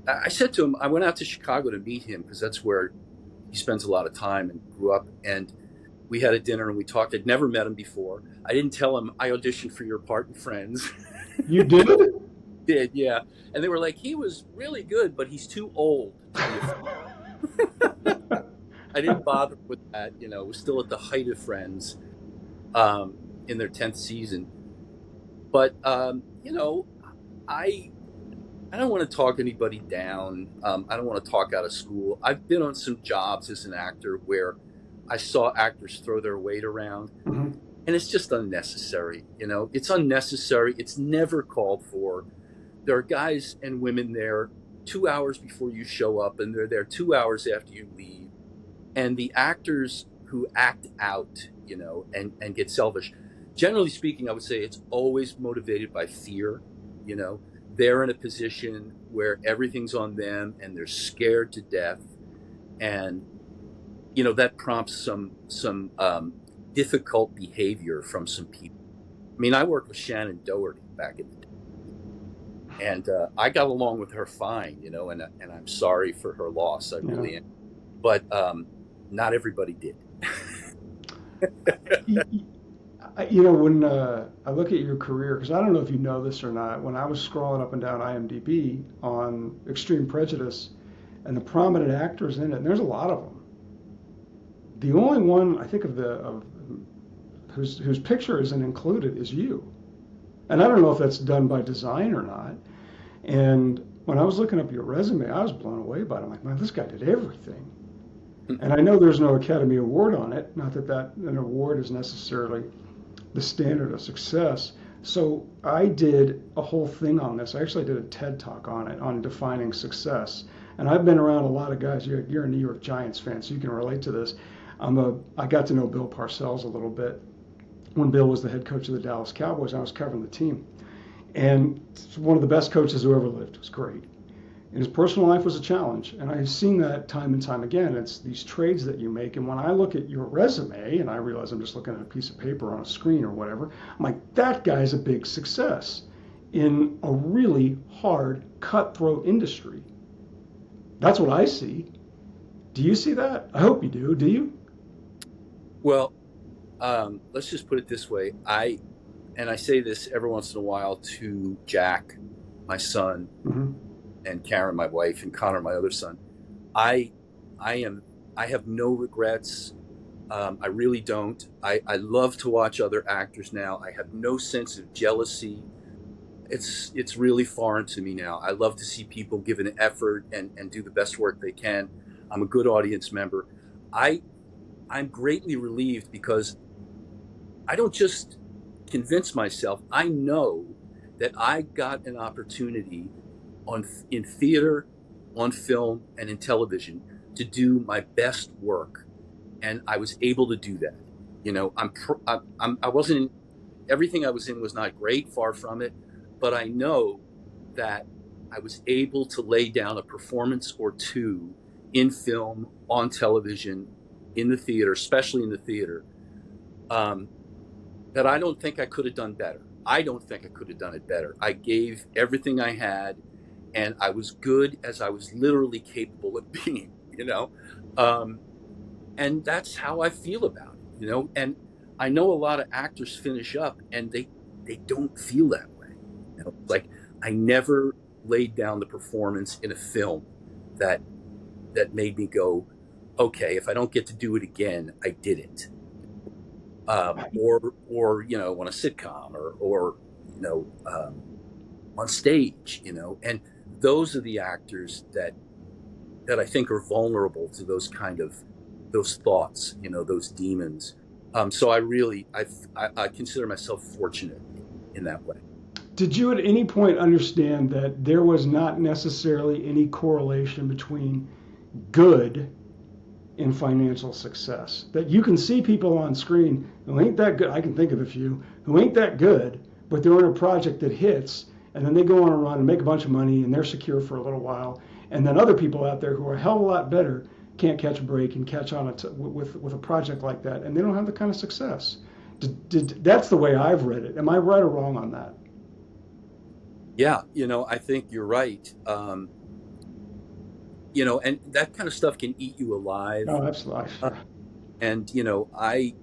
[SPEAKER 2] I said to him, I went out to Chicago to meet him because that's where he spends a lot of time and grew up. And we had a dinner and we talked. I'd never met him before. I didn't tell him I auditioned for your part in Friends.
[SPEAKER 1] You did?
[SPEAKER 2] Did, yeah. And they were like, he was really good, but he's too old to be a friend. I didn't bother with that. It was still at the height of Friends in their 10th season. But, I don't want to talk anybody down. I don't want to talk out of school. I've been on some jobs as an actor where I saw actors throw their weight around,
[SPEAKER 1] Mm-hmm.
[SPEAKER 2] and it's just unnecessary. It's unnecessary. It's never called for. There are guys and women there 2 hours before you show up, and they're there 2 hours after you leave. And the actors who act out, and get selfish, generally speaking, I would say it's always motivated by fear. They're in a position where everything's on them and they're scared to death. And, that prompts some difficult behavior from some people. I mean, I worked with Shannon Doherty back in the day, and I got along with her fine, and I'm sorry for her loss. I really am. But not everybody did.
[SPEAKER 1] When I look at your career, because I don't know if you know this or not, when I was scrolling up and down IMDb on Extreme Prejudice and the prominent actors in it, and there's a lot of them. The only one I think of whose picture isn't included is you. And I don't know if that's done by design or not. And when I was looking up your resume, I was blown away by it. I'm like, man, this guy did everything. And I know there's no Academy Award on it. Not that an award is necessarily the standard of success. So I did a whole thing on this. I actually did a TED Talk on it, on defining success. And I've been around a lot of guys. You're a New York Giants fan, so you can relate to this. I got to know Bill Parcells a little bit when Bill was the head coach of the Dallas Cowboys. I was covering the team. And one of the best coaches who ever lived. It was great. And his personal life was a challenge. And I've seen that time and time again. It's these trades that you make. And when I look at your resume, and I realize I'm just looking at a piece of paper on a screen or whatever, I'm like, that guy's a big success in a really hard, cutthroat industry. That's what I see. Do you see that? I hope you do. Do you?
[SPEAKER 2] Well, let's just put it this way. I say this every once in a while to Jack, my son,
[SPEAKER 1] Mm-hmm.
[SPEAKER 2] and Karen, my wife, and Connor, my other son. I have no regrets. I really don't. I love to watch other actors now. I have no sense of jealousy. It's really foreign to me now. I love to see people give an effort and do the best work they can. I'm a good audience member. I I'm greatly relieved because I don't just convince myself. I know that I got an opportunity in theater, on film, and in television to do my best work, and I was able to do that. You know, I wasn't everything I was in was not great, far from it, but I know that I was able to lay down a performance or two in film, on television, in the theater, especially in the theater, um, that I don't think I could have done better. I don't think I could have done it better. I gave everything I had, and I was good as I was literally capable of being, you know? Um, and that's how I feel about it, you know? And I know a lot of actors finish up and they don't feel that way. You know, like I never laid down the performance in a film that made me go, okay, if I don't get to do it again, I did it. Or you know, on a sitcom or you know, on stage, you know, and those are the actors that I think are vulnerable to those kind of those thoughts, you know, those demons. So I consider myself fortunate in that way.
[SPEAKER 1] Did you at any point understand that there was not necessarily any correlation between good and financial success? That you can see people on screen who ain't that good. I can think of a few who ain't that good, but they're in a project that hits, and then they go on a run and make a bunch of money, and they're secure for a little while. And then other people out there who are a hell of a lot better can't catch a break and catch on with a project like that, and they don't have the kind of success. That's the way I've read it. Am I right or wrong on that?
[SPEAKER 2] Yeah, you know, I think you're right. You know, and that kind of stuff can eat you alive.
[SPEAKER 1] Oh, absolutely.
[SPEAKER 2] And you know, I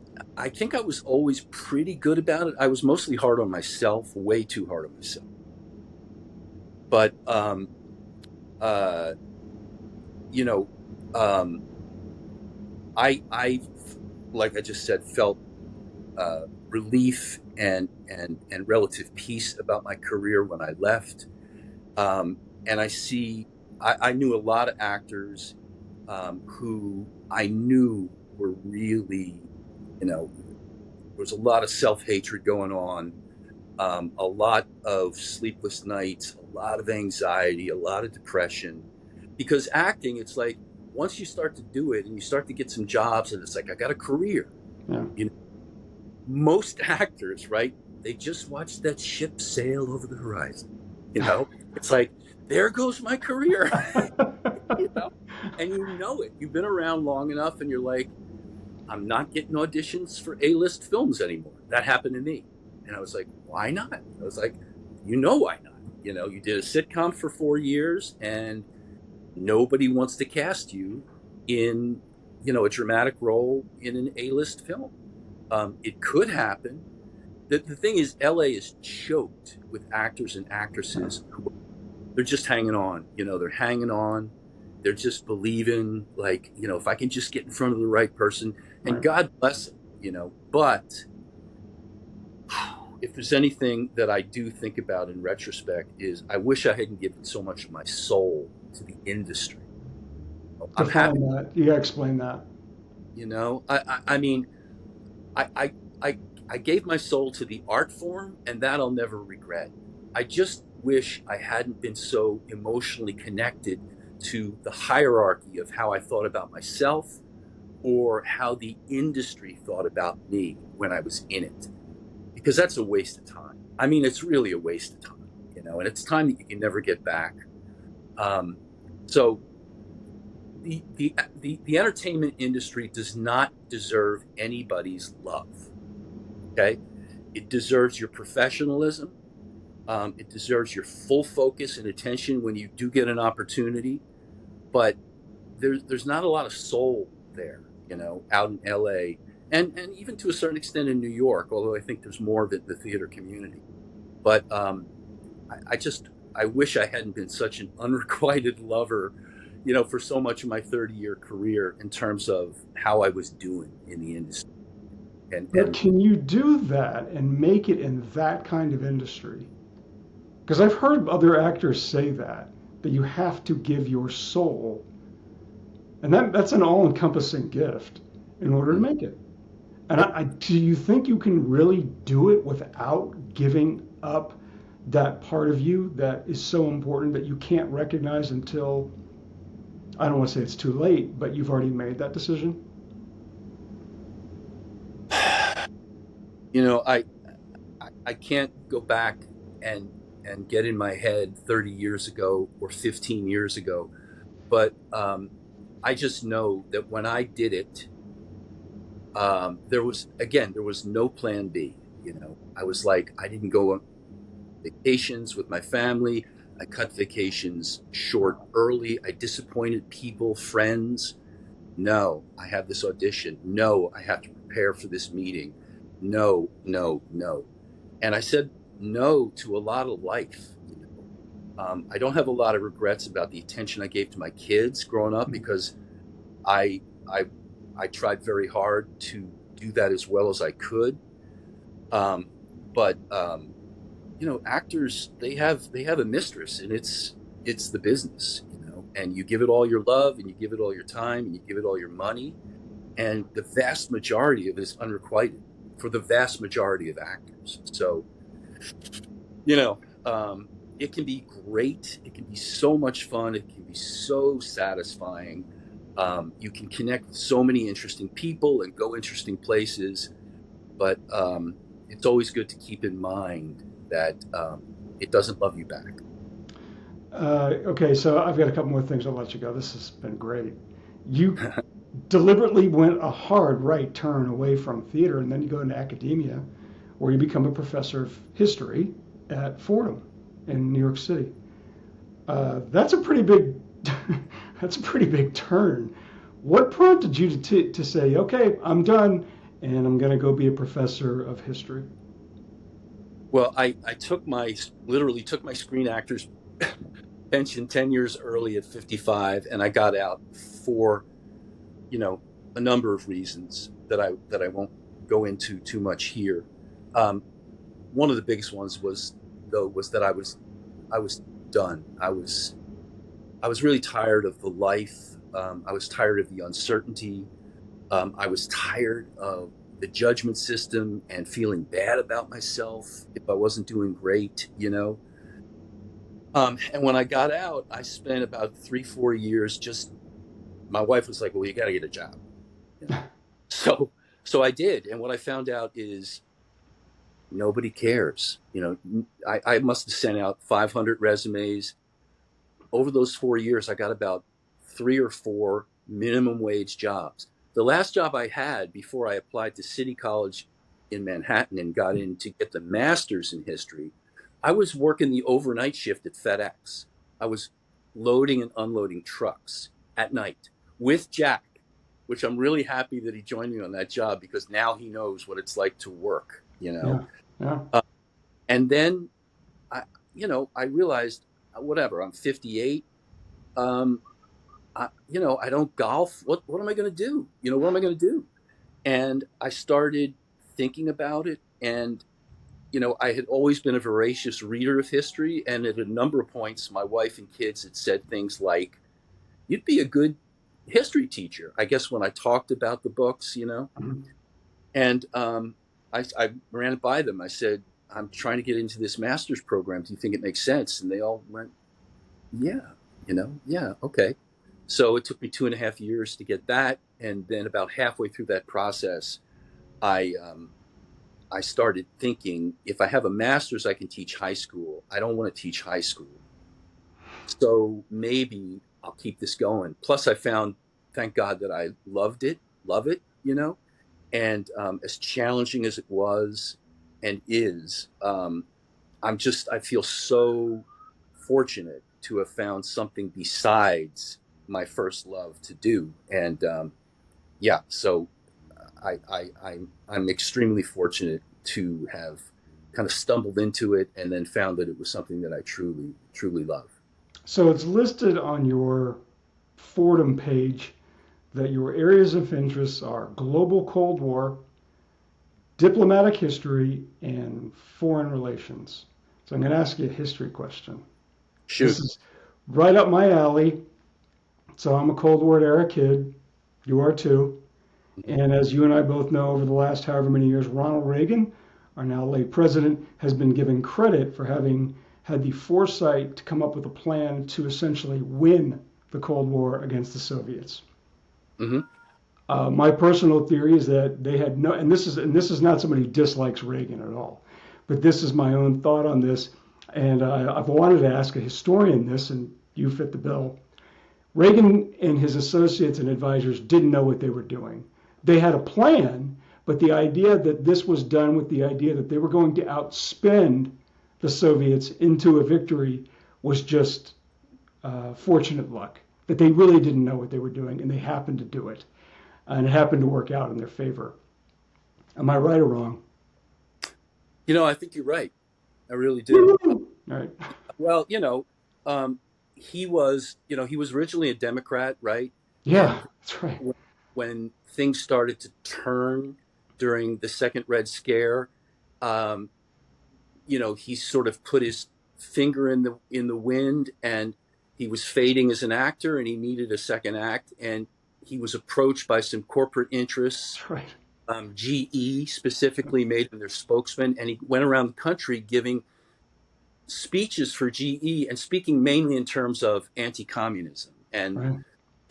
[SPEAKER 2] think I was always pretty good about it. I was mostly hard on myself, way too hard on myself. But uh, you know, um, I like I just said, felt relief and relative peace about my career when I left. And I knew a lot of actors who I knew were really, you know, there was a lot of self-hatred going on, a lot of sleepless nights, a lot of anxiety, a lot of depression. Because acting, it's like once you start to do it and you start to get some jobs, and it's like I got a career.
[SPEAKER 1] Yeah.
[SPEAKER 2] You know, most actors, right? They just watch that ship sail over the horizon. You know, it's like there goes my career. You know, and you know it. You've been around long enough, and you're like, I'm not getting auditions for A-list films anymore. That happened to me, and I was like, why not? I was like, you know, why not? You know, you did a sitcom for 4 years, and nobody wants to cast you in, you know, a dramatic role in an A-list film. It could happen. The thing is, LA is choked with actors and actresses who they're just hanging on. You know, they're hanging on. They're just believing, like, you know, if I can just get in front of the right person, and
[SPEAKER 1] Right.
[SPEAKER 2] God bless them, you know. But if there's anything that I do think about in retrospect is I wish I hadn't given so much of my soul to the industry. I'm happy,
[SPEAKER 1] Define that. You gotta explain that.
[SPEAKER 2] you know. I mean, I, I, I, I gave my soul to the art form, and that I'll never regret. I just wish I hadn't been so emotionally connected to the hierarchy of how I thought about myself or how the industry thought about me when I was in it, because that's a waste of time. I mean, it's really a waste of time, you know, and it's time that you can never get back. Um, so the entertainment industry does not deserve anybody's love. Okay, it deserves your professionalism. It deserves your full focus and attention when you do get an opportunity. But there's not a lot of soul there, you know, out in LA, and even to a certain extent in New York. Although I think there's more of it in the theater community. But I wish I hadn't been such an unrequited lover, you know, for so much of my 30-year career in terms of how I was doing in the industry.
[SPEAKER 1] But
[SPEAKER 2] And
[SPEAKER 1] can you do that and make it in that kind of industry? Because I've heard other actors say that you have to give your soul, and that's an all-encompassing gift. in order to make it. And do you think you can really do it without giving up that part of you that is so important that you can't recognize until, I don't want to say it's too late, but you've already made that decision?
[SPEAKER 2] You know, I can't go back and get in my head 30 years ago or 15 years ago, but I just know that when I did it, there was no plan B. You know, I was like, I didn't go on vacations with my family. I cut vacations short early. I disappointed people, friends. No, I have this audition. No, I have to prepare for this meeting. No, no, no. And I said no to a lot of life. You know, I don't have a lot of regrets about the attention I gave to my kids growing up because I I I tried very hard to do that as well as I could. Um, but you know, actors they have a mistress, and it's the business. You know, and you give it all your love, and you give it all your time, and you give it all your money, and the vast majority of it is unrequited for the vast majority of actors. So you know, it can be great. It can be so much fun. It can be so satisfying. You can connect with so many interesting people and go interesting places, but it's always good to keep in mind that it doesn't love you back.
[SPEAKER 1] Okay, so I've got a couple more things. I'll let you go. This has been great. You deliberately went a hard right turn away from theater, and then you go into academia, where you become a professor of history at Fordham in New York City. That's a pretty big that's a pretty big turn. What prompted you to say, okay, I'm done, and I'm going to go be a professor of history?
[SPEAKER 2] Well, I literally took my Screen Actors pension 10 years early at 55, and I got out for, you know, a number of reasons that I won't go into too much here. Um, One of the biggest ones was that I was done. I was really tired of the life. I was tired of the uncertainty. I was tired of the judgment system and feeling bad about myself if I wasn't doing great, you know. And when I got out, I spent about 3, 4 years just. My wife was like, "Well, you got to get a job," you know. So so I did, and what I found out is nobody cares. You know, I must have sent out 500 resumes. Over those 4 years, I got about 3 or 4 minimum wage jobs. The last job I had before I applied to City College in Manhattan and got in to get the master's in history, I was working the overnight shift at FedEx. I was loading and unloading trucks at night with Jack, which I'm really happy that he joined me on that job because now he knows what it's like to work, you know.
[SPEAKER 1] Yeah, yeah.
[SPEAKER 2] Uh, and then I, I realized, whatever, I'm 58. Um, I don't golf. What am I going to do? You know, what am I going to do? And I started thinking about it. And, I had always been a voracious reader of history. And at a number of points, my wife and kids had said things like, you'd be a good history teacher. I guess when I talked about the books,
[SPEAKER 1] Mhm.
[SPEAKER 2] and I ran it by them. I said, I'm trying to get into this master's program. Do you think it makes sense? And they all went, yeah, yeah, okay. So it took me 2.5 years to get that, and then about halfway through that process, I started thinking if I have a master's, I can teach high school. I don't want to teach high school, so maybe I'll keep this going. Plus, I found, thank God, that I love it, and as challenging as it was and is, I feel so fortunate to have found something besides my first love to do. And yeah, so I'm extremely fortunate to have kind of stumbled into it and then found that it was something that I truly, truly love.
[SPEAKER 1] So it's listed on your Fordham page that your areas of interest are global Cold War, diplomatic history, and foreign relations. So I'm going to ask you a history question. This
[SPEAKER 2] Shoot.
[SPEAKER 1] is right up my alley. So I'm a Cold War era kid. You are too. And as you and I both know, over the last however many years, Ronald Reagan, our now late president, has been given credit for having had the foresight to come up with a plan to essentially win the Cold War against the Soviets.
[SPEAKER 2] Mm-hmm.
[SPEAKER 1] My personal theory is that they had no, and this is not somebody who dislikes Reagan at all, but this is my own thought on this, and I've wanted to ask a historian this, and you fit the bill. Reagan and his associates and advisors didn't know what they were doing. They had a plan, but the idea that this was done with the idea that they were going to outspend the Soviets into a victory was just fortunate luck. That they really didn't know what they were doing, and they happened to do it. And it happened to work out in their favor. Am I right or wrong?
[SPEAKER 2] I think you're right. I really do.
[SPEAKER 1] All right.
[SPEAKER 2] Well, he was originally a Democrat, right?
[SPEAKER 1] Yeah,
[SPEAKER 2] And
[SPEAKER 1] that's right.
[SPEAKER 2] when things started to turn during the second Red Scare, um, he sort of put his finger in the wind, and he was fading as an actor, and he needed a second act, and he was approached by some corporate interests.
[SPEAKER 1] That's right.
[SPEAKER 2] GE specifically made him their spokesman, and he went around the country giving speeches for GE and speaking mainly in terms of anti-communism and
[SPEAKER 1] Right.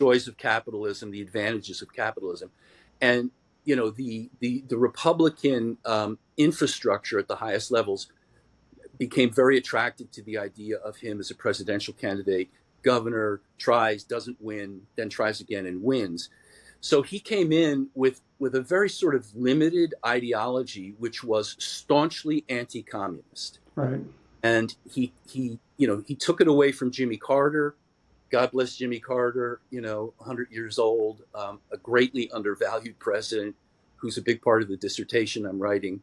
[SPEAKER 2] joys of capitalism, the advantages of capitalism, and the Republican infrastructure at the highest levels became very attracted to the idea of him as a presidential candidate. Governor, tries, doesn't win, then tries again and wins. So he came in with a very sort of limited ideology, which was staunchly anti-communist.
[SPEAKER 1] Right.
[SPEAKER 2] And he took it away from Jimmy Carter. God bless Jimmy Carter, 100 years old, a greatly undervalued president who's a big part of the dissertation I'm writing.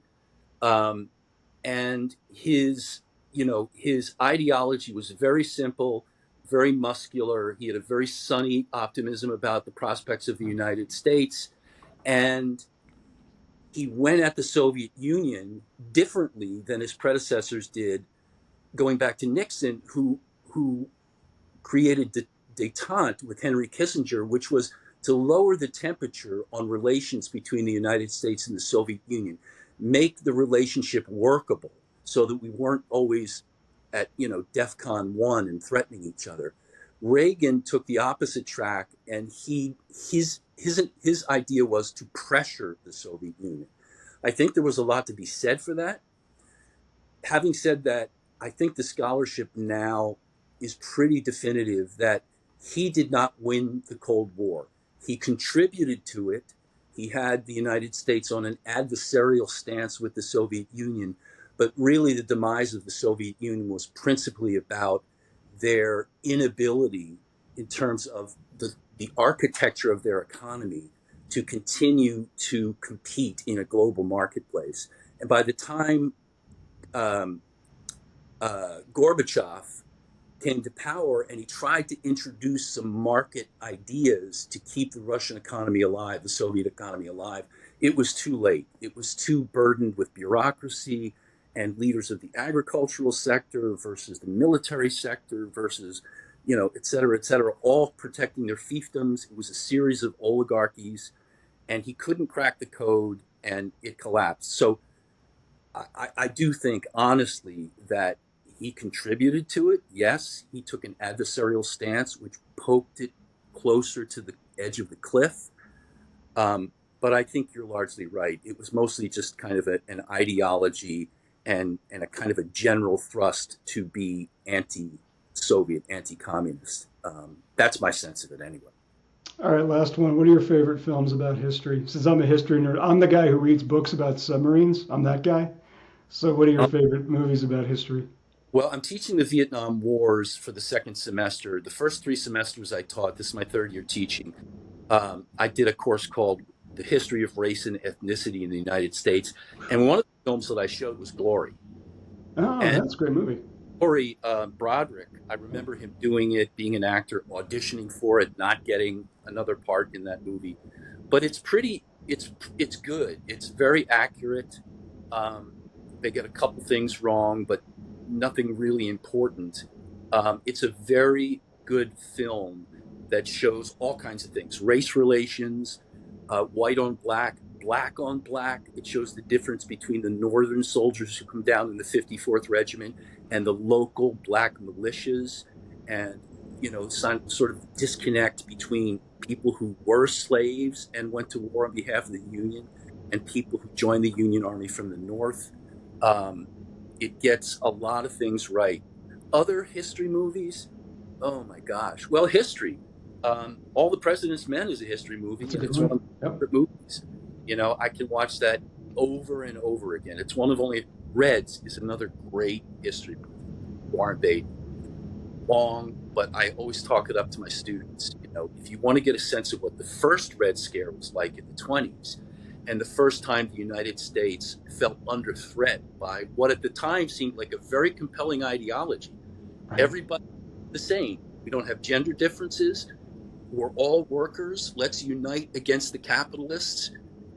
[SPEAKER 2] And his ideology was very simple, very muscular. He had a very sunny optimism about the prospects of the United States. And he went at the Soviet Union differently than his predecessors did, going back to Nixon, who created détente with Henry Kissinger, which was to lower the temperature on relations between the United States and the Soviet Union, make the relationship workable so that we weren't always at, DEFCON 1 and threatening each other. Reagan took the opposite track, and his idea was to pressure the Soviet Union. I think there was a lot to be said for that. Having said that, I think the scholarship now is pretty definitive that he did not win the Cold War. He contributed to it. He had the United States on an adversarial stance with the Soviet Union, but really the demise of the Soviet Union was principally about their inability in terms of the architecture of their economy to continue to compete in a global marketplace. And by the time Gorbachev came to power and he tried to introduce some market ideas to keep the Russian economy alive, the Soviet economy alive, it was too late. It was too burdened with bureaucracy and leaders of the agricultural sector versus the military sector versus, et cetera, all protecting their fiefdoms. It was a series of oligarchies, and he couldn't crack the code, and it collapsed. So I do think, honestly, that he contributed to it. Yes, he took an adversarial stance, which poked it closer to the edge of the cliff. But I think you're largely right. It was mostly just kind of an ideology and a kind of a general thrust to be anti-Soviet, anti-communist. That's my sense of it anyway.
[SPEAKER 1] All right, last one. What are your favorite films about history? Since I'm a history nerd, I'm the guy who reads books about submarines. I'm that guy. So what are your favorite movies about history?
[SPEAKER 2] Well, I'm teaching the Vietnam Wars for the second semester. The first 3 semesters I taught, this is my third year teaching, I did a course called The History of Race and Ethnicity in the United States. And one of the films that I showed was Glory.
[SPEAKER 1] Oh,
[SPEAKER 2] And
[SPEAKER 1] that's a great movie.
[SPEAKER 2] Glory, Broderick, I remember him doing it, being an actor, auditioning for it, not getting another part in that movie. But it's good. It's very accurate. They get a couple things wrong, but nothing really important. It's a very good film that shows all kinds of things: race relations, white on black, black on black. It shows the difference between the northern soldiers who come down in the 54th Regiment and the local black militias, and some sort of disconnect between people who were slaves and went to war on behalf of the Union and people who joined the Union Army from the North. It gets a lot of things right. Other history movies, oh my gosh. Well, history. All the President's Men is a history movie, and it's one of my favorite movies. I can watch that over and over again. It's one of only. Reds is another great history movie. Warren Beatty. Long, but I always talk it up to my students. If you want to get a sense of what the first Red Scare was like in the 20s, and the first time the United States felt under threat by what at the time seemed like a very compelling ideology. Right. Everybody the same. We don't have gender differences. We're all workers. Let's unite against the capitalists,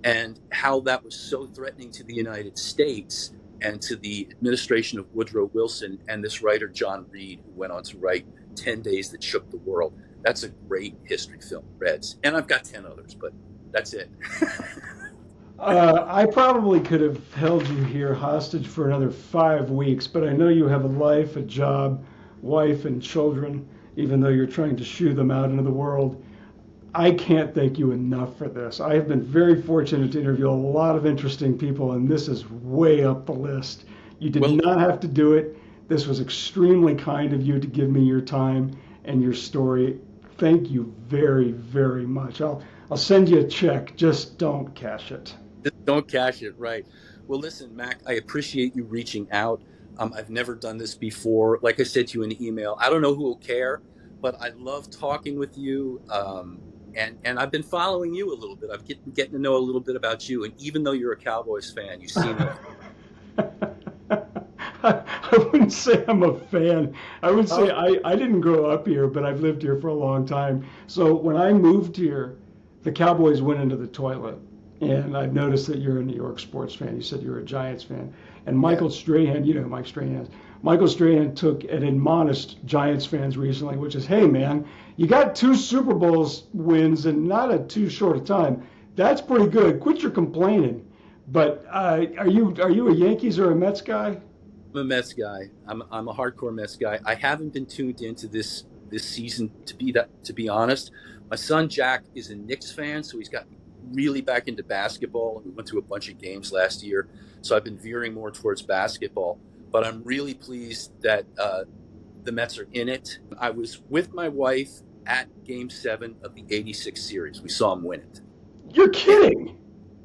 [SPEAKER 2] and how that was so threatening to the United States and to the administration of Woodrow Wilson and this writer, John Reed, who went on to write 10 Days That Shook the World. That's a great history film, Reds. And I've got 10 others, but that's it.
[SPEAKER 1] I probably could have held you here hostage for another 5 weeks, but I know you have a life, a job, wife, and children, even though you're trying to shoo them out into the world. I can't thank you enough for this. I have been very fortunate to interview a lot of interesting people, and this is way up the list. You did not have to do it. This was extremely kind of you to give me your time and your story. Thank you very, very much. I'll send you a check. Just don't cash it.
[SPEAKER 2] Just don't cash it, right. Well, listen, Mac, I appreciate you reaching out. I've never done this before. Like I said to you in an email, I don't know who will care, but I love talking with you. And I've been following you a little bit. I've getting to know a little bit about you. And even though you're a Cowboys fan, you seem
[SPEAKER 1] I wouldn't say I'm a fan. I would say I didn't grow up here, but I've lived here for a long time. So when I moved here, the Cowboys went into the toilet. And I've noticed that you're a New York sports fan. You said you're a Giants fan. And Michael Strahan, you know who Mike Strahan is. Michael Strahan took and admonished Giants fans recently, which is, hey, man, you got 2 Super Bowls wins in not a too short a time. That's pretty good. Quit your complaining. But are you a Yankees or a Mets guy?
[SPEAKER 2] I'm a Mets guy. I'm a hardcore Mets guy. I haven't been tuned into this season, to be honest. My son Jack is a Knicks fan, so he's got really back into basketball, and we went to a bunch of games last year. So I've been veering more towards basketball. But I'm really pleased that the Mets are in it. I was with my wife at Game 7 of the '86 series. We saw them win it.
[SPEAKER 1] You're kidding!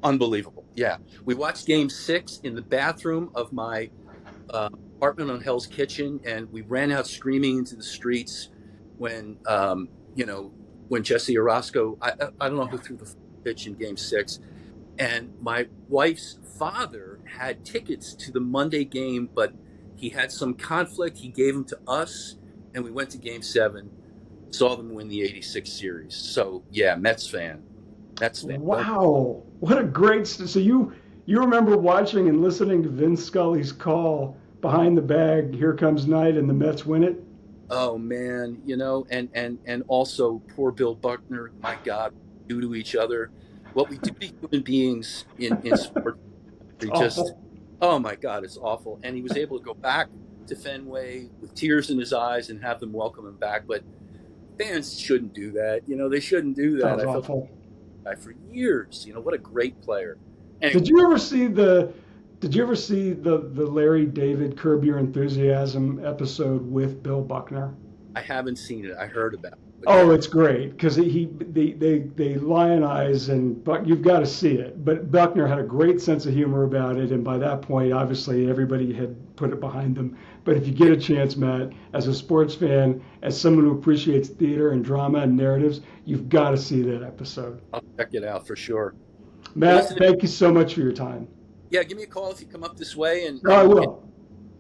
[SPEAKER 2] Unbelievable. Yeah. We watched Game 6 in the bathroom of my apartment on Hell's Kitchen, and we ran out screaming into the streets when Jesse Orozco, I don't know who threw the pitch in Game 6, and my wife's father had tickets to the Monday game, but he had some conflict. He gave them to us, and we went to Game 7, saw them win the '86 series. So yeah, Mets fan.
[SPEAKER 1] Wow, what a great so you remember watching and listening to Vince Scully's call behind the bag, "Here Comes Night," and the Mets win it?
[SPEAKER 2] Oh man, and also poor Bill Buckner. My God, do to each other what we do to human beings in sport. Oh my God, it's awful. And he was able to go back to Fenway with tears in his eyes and have them welcome him back. But fans shouldn't do that. They shouldn't do that.
[SPEAKER 1] I felt awful.
[SPEAKER 2] For years. What a great player. Anyway.
[SPEAKER 1] Did you ever see the Larry David Curb Your Enthusiasm episode with Bill Buckner?
[SPEAKER 2] I haven't seen it. I heard about it.
[SPEAKER 1] Oh, it's great because they lionize, but you've got to see it. But Buckner had a great sense of humor about it, and by that point, obviously, everybody had put it behind them. But if you get a chance, Matt, as a sports fan, as someone who appreciates theater and drama and narratives, you've got to see that episode.
[SPEAKER 2] I'll check it out for sure.
[SPEAKER 1] Matt, thank you so much for your time.
[SPEAKER 2] Yeah, give me a call if you come up this way, and
[SPEAKER 1] I will.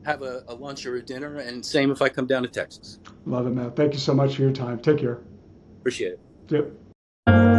[SPEAKER 2] Have a lunch or a dinner, and same if I come down to Texas.
[SPEAKER 1] Love it, Matt. Thank you so much for your time. Take care.
[SPEAKER 2] Appreciate it.
[SPEAKER 1] Yep.